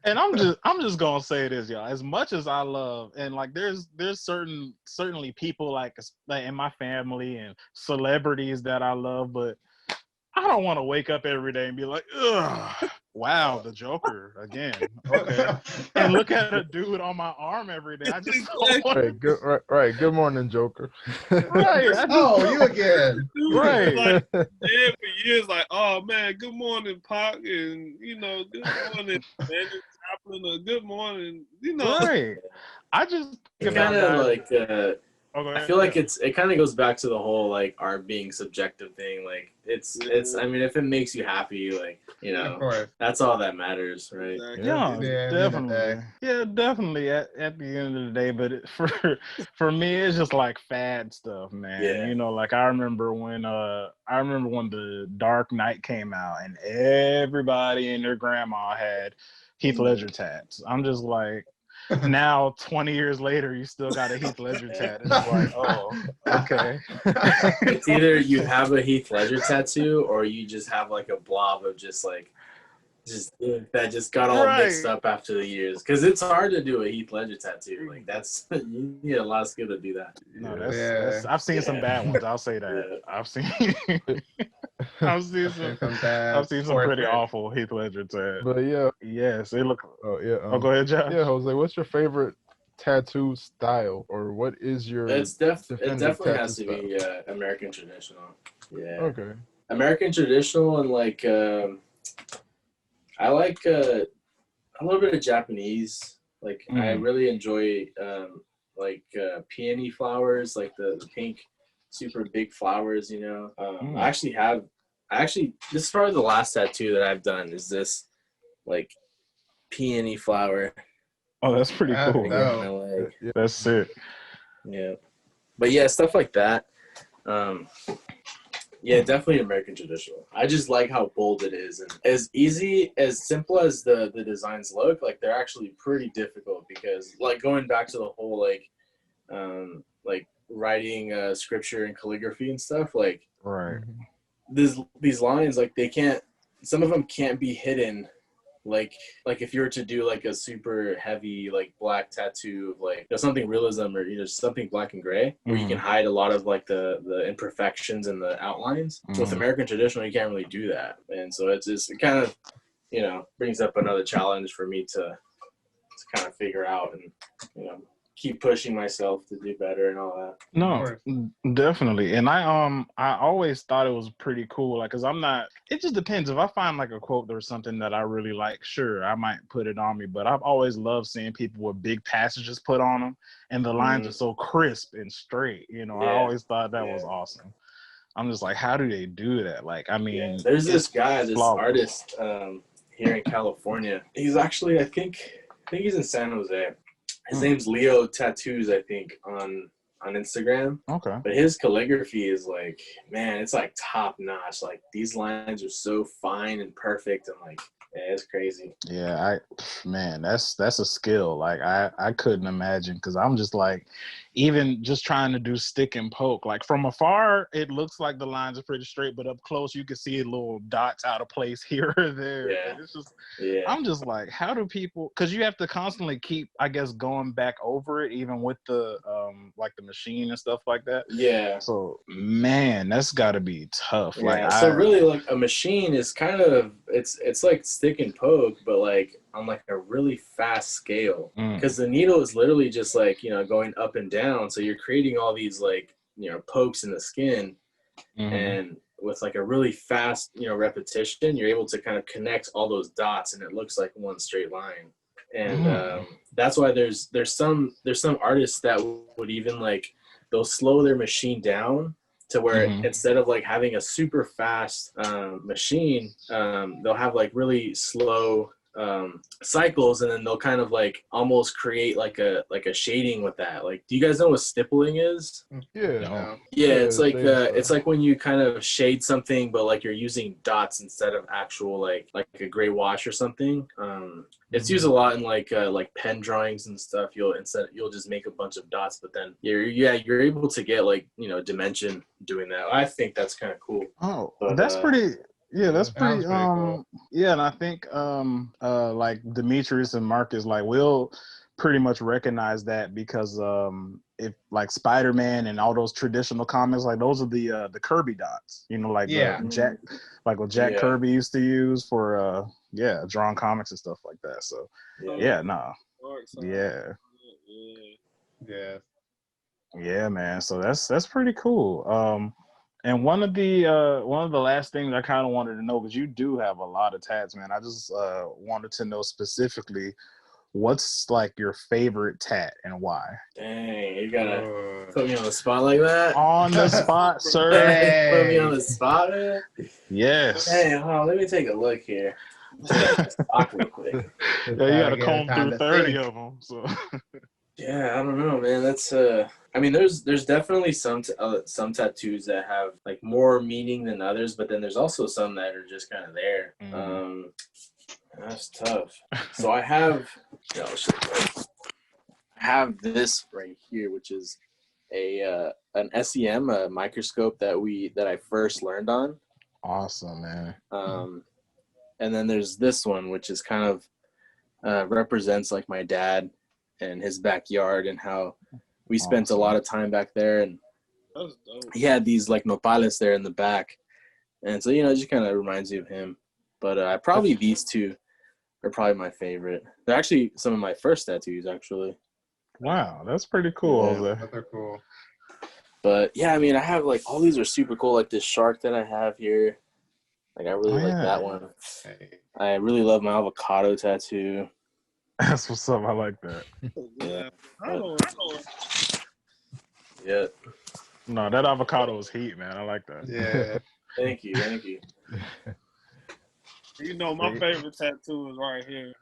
And I'm just gonna say this, y'all. As much as I love, and like, there's certainly people like in my family and celebrities that I love, but I don't want to wake up every day and be like, ugh, wow, the Joker again. Okay. And look at a dude on my arm every day. I just
right. Good morning, Joker.
Right.
You again.
Right.
Like, yeah, for years, like, oh man, good morning, Pac, and good morning, Janet Joplin, or good morning,
Right. I just
it kind of like
I
feel like it kind of goes back to the whole like art being subjective thing. Like it's I mean, if it makes you happy, like that's all that matters, right?
Exactly.
Yeah, definitely. Yeah, definitely. At the end of the day, but for me, it's just like fad stuff, man.
Yeah.
Like I remember when the Dark Knight came out, and everybody and their grandma had Heath Ledger tats. I'm just like, now 20 years later, you still got a Heath Ledger tat. It's like, oh, okay.
It's either you have a Heath Ledger tattoo or you just have like a blob of just that just got all mixed up after the years. Because it's hard to do a Heath Ledger tattoo. Like you need a lot of skill to do that.
No, that's I've seen some bad ones. I'll say that. Yeah. I've seen some pretty awful Heath Ledger tats.
But yeah,
yes, they look.
Oh yeah.
Go ahead, Josh.
Yeah, Jose, what's your favorite tattoo style, or what is your?
It definitely has to be American traditional. Yeah.
Okay.
American traditional, and like I like a little bit of Japanese. Like I really enjoy peony flowers, like the pink, super big flowers. I actually this is probably the last tattoo that I've done is this like peony flower.
Oh, that's pretty cool. That's sick.
Yeah, but yeah, stuff like that. Yeah, definitely American traditional. I just like how bold it is, and as simple as the designs look, like they're actually pretty difficult because like going back to the whole like writing scripture and calligraphy and stuff, like
right.
These lines, like some of them can't be hidden. Like if you were to do like a super heavy like black tattoo of like something realism or something black and gray where you can hide a lot of like the imperfections and the outlines. With American traditional, you can't really do that, and so it kind of brings up another challenge for me to kind of figure out and keep pushing myself to do better and all that.
No, definitely. And I always thought it was pretty cool. Like, cause it just depends. If I find like a quote or something that I really like, sure, I might put it on me. But I've always loved seeing people with big passages put on them and the lines are so crisp and straight. I always thought that was awesome. I'm just like, how do they do that? Like, I mean,
there's this guy, this artist here in California. He's actually, I think he's in San Jose. His name's Leo Tattoos, I think, on Instagram.
Okay.
But his calligraphy is like, man, it's like top notch. Like these lines are so fine and perfect, and like, yeah, it's crazy.
Yeah, that's a skill. Like I couldn't imagine, because I'm just like, even just trying to do stick and poke. Like from afar, it looks like the lines are pretty straight, but up close you can see little dots out of place here or there.
Yeah.
And it's just, I'm just like, how do people? Because you have to constantly keep, I guess, going back over it, even with the like the machine and stuff like that.
Yeah.
So man, that's got to be tough.
Yeah. So really, like a machine is kind of it's like stick and poke, but like on like a really fast scale, because the needle is literally just like going up and down, so you're creating all these like pokes in the skin, and with like a really fast repetition, you're able to kind of connect all those dots and it looks like one straight line. And that's why there's some artists that would even like they'll slow their machine down to where instead of like having a super fast machine, they'll have like really slow cycles, and then they'll kind of like almost create like a shading with that. Like, do you guys know what stippling is?
Yeah.
It's like when you kind of shade something, but like you're using dots instead of actual like a gray wash or something. It's used a lot in like pen drawings and stuff. You'll just make a bunch of dots, but then you're able to get like, you know, dimension doing that. I think that's kind of cool.
Oh,
but,
that's pretty. Yeah, that's pretty.
Cool.
Yeah, and I think like Demetrius and Marcus, like, we'll pretty much recognize that because if like Spider-Man and all those traditional comics, like those are the Kirby dots, you know, like what Jack Kirby used to use for drawing comics and stuff like that. So yeah, man. So that's pretty cool. And one of the last things I kind of wanted to know, because you do have a lot of tats, man. I just wanted to know specifically, what's like your favorite tat and why?
Dang, you gotta put me on the spot like that?
On the spot, sir.
Put me on the spot, man?
Yes.
Hey, let me take a look here. Real quick.
Yeah, you gotta comb through 30 of them. So.
Yeah, I don't know, man. That's I mean, there's definitely some tattoos that have like more meaning than others, but then there's also some that are just kind of there. That's tough. So I have this right here, which is an SEM, a microscope that I first learned on.
Awesome, man.
And then there's this one, which is kind of represents like my dad and his backyard and how we spent a lot of time back there, and he had these like nopales there in the back, and so, you know, it just kind of reminds you of him. But probably these two are probably my favorite. They're actually some of my first tattoos, actually.
Wow, that's pretty cool.
Yeah, they're cool.
But yeah, I mean, I have like all these are super cool. Like this shark that I have here, like I really like that one. I really love my avocado tattoo.
That's what's up. I like that.
Yeah.
Yeah.
No, that avocado is heat, man. I like that.
Yeah.
Thank you.
You know, my favorite tattoo is right here.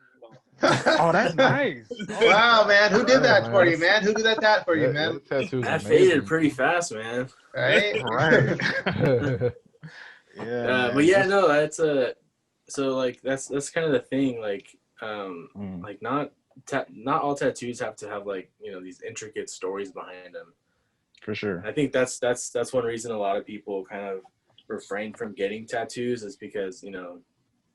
Oh, that's nice.
Wow, man. Who did that for you, man? Who did that for you, man?
That faded pretty fast, man.
Right?
Yeah.
But yeah, no, that's so like that's kind of the thing. Like like not all tattoos have to have like, you know, these intricate stories behind them.
For sure.
I think that's one reason a lot of people kind of refrain from getting tattoos, is because, you know,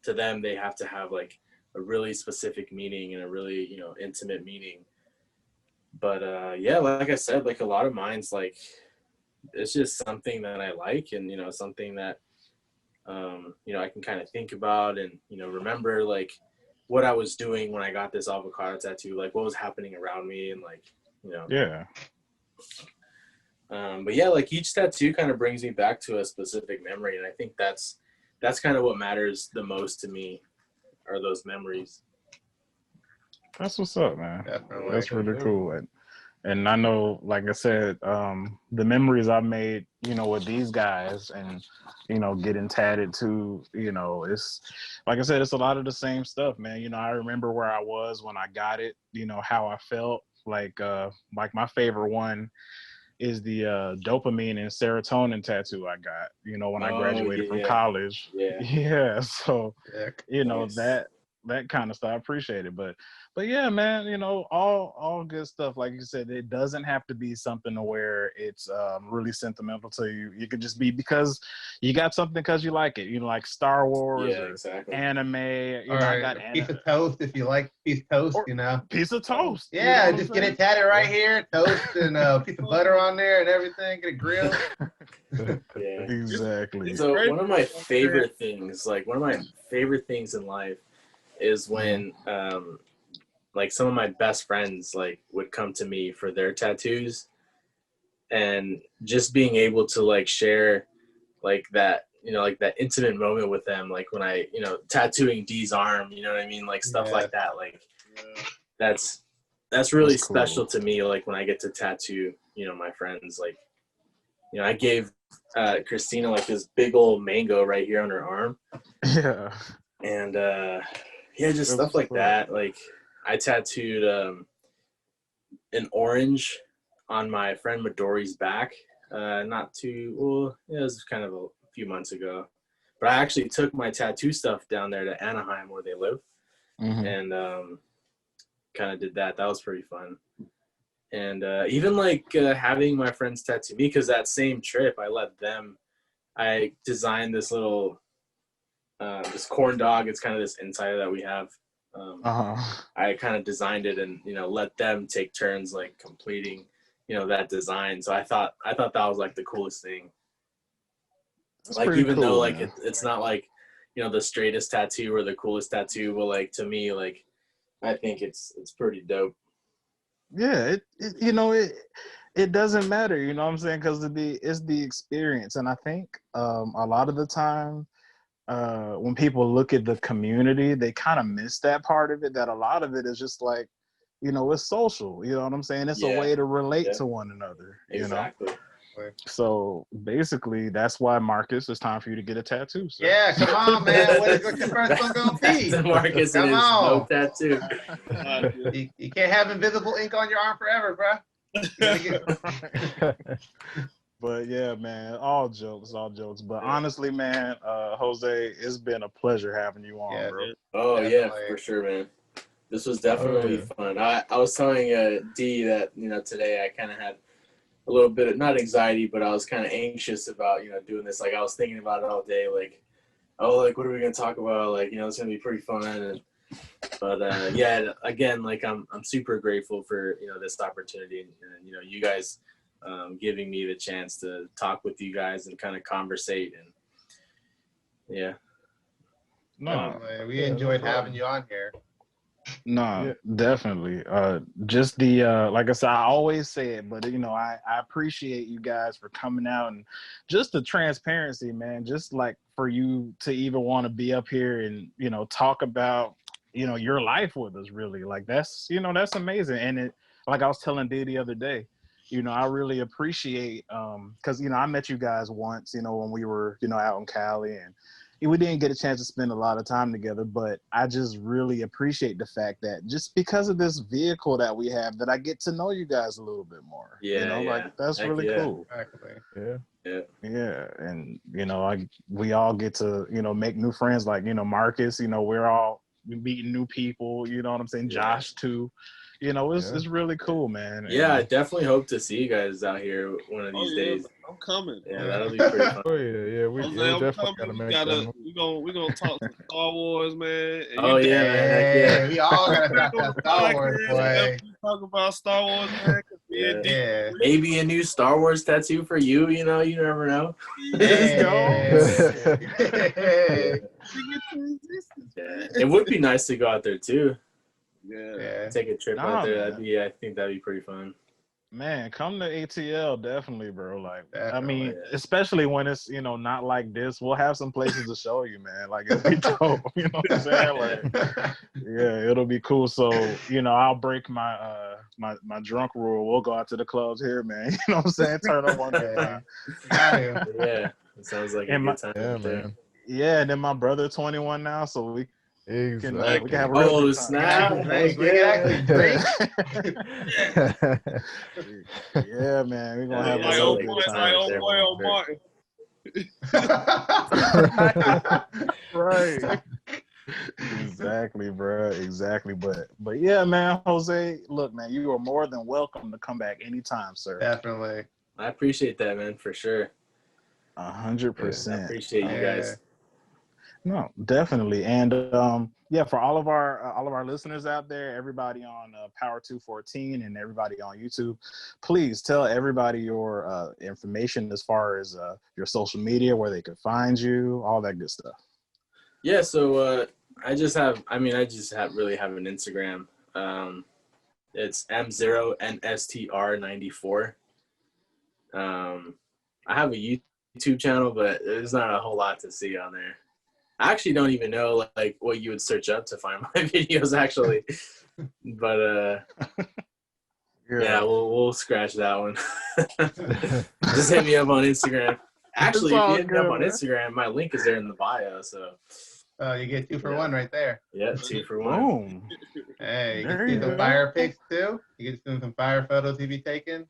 to them they have to have like a really specific meaning and a really, you know, intimate meaning. But yeah, like I said, like a lot of mine's like, it's just something that I like, and, you know, something that you know, I can kind of think about and, you know, remember like what I was doing when I got this avocado tattoo, like what was happening around me, and like, you know.
Yeah.
But yeah, like each tattoo kind of brings me back to a specific memory, and I think that's kind of what matters the most to me, are those memories.
That's what's up, man.
Definitely.
That's really cool. And I know, like I said, the memories I made, you know, with these guys and, you know, getting tatted too, you know, it's, like I said, it's a lot of the same stuff, man. You know, I remember where I was when I got it, you know, how I felt. Like my favorite one is the dopamine and serotonin tattoo I got, you know, when I graduated from college. Yeah. So, you know, that kind of stuff, I appreciate it. But yeah, man, you know, all good stuff. Like you said, it doesn't have to be something to where it's really sentimental to you. You could just be because you got something because you like it. You know, like Star Wars or anime. You know, I got
piece of toast if you like piece of toast, you know.
Piece of toast.
Yeah, you know, just get it tatted right here, toast and a piece of butter on there and everything. Get it grilled.
Yeah,
exactly.
So one of my favorite things, in life, is when like some of my best friends like would come to me for their tattoos, and just being able to like share like that, you know, like that intimate moment with them, like when I, you know, tattooing D's arm, you know what I mean, like stuff like that, like that's really special to me, like when I get to tattoo, you know, my friends. Like, you know, I gave Christina like this big old mango right here on her arm.
Yeah.
And Yeah, just stuff like that. Like I tattooed an orange on my friend Midori's back. It was kind of a few months ago. But I actually took my tattoo stuff down there to Anaheim where they live, and kind of did that. That was pretty fun. And even like having my friends tattoo me, because that same trip I designed this little this corn dog. It's kind of this insider that we have. I kind of designed it and, let them take turns like completing, that design. So I thought that was like the coolest thing. That's like, even cool, though like it's not like, the straightest tattoo or the coolest tattoo, but like to me, like I think it's pretty dope.
Yeah, it doesn't matter, you know what I'm saying? Because it's the experience. And I think a lot of the time when people look at the community, they kind of miss that part of it, that a lot of it is just like, it's social, you know what I'm saying? It's a way to relate to one another,
exactly.
So basically, that's why, Marcus, it's time for you to get a tattoo. So.
Yeah, come on, man. What's your first one gonna be?
Marcus and his no tattoo.
You can't have invisible ink on your arm forever, bro.
But yeah, man, all jokes. But honestly, man, Jose, it's been a pleasure having you on, bro.
Oh, definitely. Yeah, for sure, man. This was definitely fun. I was telling D that, today I kind of had a little bit of, not anxiety, but I was kind of anxious about, doing this. Like, I was thinking about it all day, like, what are we going to talk about? Like, it's going to be pretty fun. But again, like, I'm super grateful for, this opportunity and, you guys giving me the chance to talk with you guys and kind of conversate. And
we enjoyed having you on here.
Definitely. Just the like I said, I always say it, but I appreciate you guys for coming out and just the transparency, man. Just like for you to even want to be up here and talk about your life with us, really. Like that's that's amazing. And it, like I was telling Dee the other day, I really appreciate because I met you guys once, when we were out in Cali, and we didn't get a chance to spend a lot of time together, but I just really appreciate the fact that just because of this vehicle that we have, that I get to know you guys a little bit more. Like that's really cool.
Exactly.
Yeah. And we all get to make new friends, like Marcus, we're meeting new people, you know what I'm saying? Josh too. It's really cool, man.
Yeah, I definitely hope to see you guys out here one of these days.
I'm coming.
Yeah, that'll be pretty fun.
We definitely gotta make that.
We're gonna talk some Star Wars, man.
Man. We all gotta talk about Star Wars, boy.
Talk about Star Wars, man.
Maybe a new Star Wars tattoo for you. You never know. It would be nice to go out there too.
Yeah.
Take a trip out there. I think that'd be pretty fun.
Man, come to ATL, definitely, bro. Like, especially when it's not like this. We'll have some places to show you, man. Like, it'll be dope. You know what I'm saying? Like, yeah, it'll be cool. So, I'll break my my drunk rule. We'll go out to the clubs here, man. You know what I'm saying? Turn up on that.
Yeah, it sounds like a good time.
Yeah, man.
Yeah, and then my brother 21 now, so we can have a
real snap.
Yeah, man, we're gonna have
my old boy Martin.
Right. Exactly, bro. Exactly. But yeah, man, Jose, look, man, you are more than welcome to come back anytime, sir.
Definitely.
I appreciate that, man, for sure.
100%.
I appreciate you guys.
No, definitely. And for all of our listeners out there, everybody on Power 214 and everybody on YouTube, please tell everybody your information as far as your social media, where they can find you, all that good stuff.
Yeah, so I just have an Instagram. It's M0NSTR94. I have a YouTube channel, but there's not a whole lot to see on there. I actually don't even know like what you would search up to find my videos actually, but we'll scratch that one. Just hit me up on Instagram. Actually, if you hit me up on Instagram, my link is there in the bio. So
You get 2 for 1 right there.
Yeah, 2 for 1.
Boom.
Hey, you
There
can
you
see some
go.
fire pics too. You get some fire photos to be taken.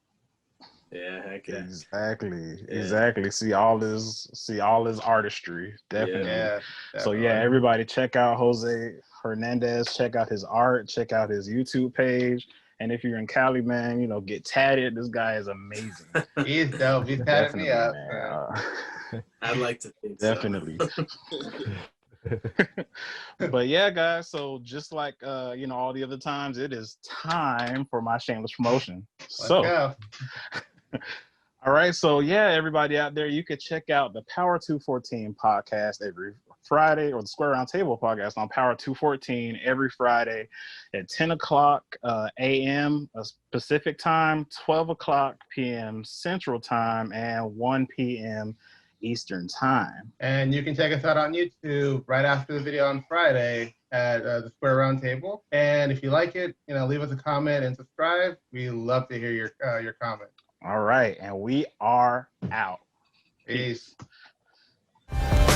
Yeah, heck yeah.
Exactly. See all his artistry. Definitely.
Yeah.
So yeah, everybody check out Jose Hernandez, check out his art, check out his YouTube page. And if you're in Cali, man, you know, get tatted. This guy is amazing.
He's dope. He's tatted me up.
I'd like to think
definitely. But yeah, guys, so just like you know, all the other times, it is time for my shameless promotion.
Let's go.
All right, so yeah, everybody out there, you could check out the Power 214 podcast every Friday, or the Square Roundtable podcast on Power 214 every Friday at 10 o'clock a.m. Pacific time, 12 o'clock p.m. Central time, and 1 p.m. Eastern time.
And you can check us out on YouTube right after the video on Friday at the Square Roundtable. And if you like it, you know, leave us a comment and subscribe. We love to hear your comment.
All right, and we are out.
Peace.
Peace.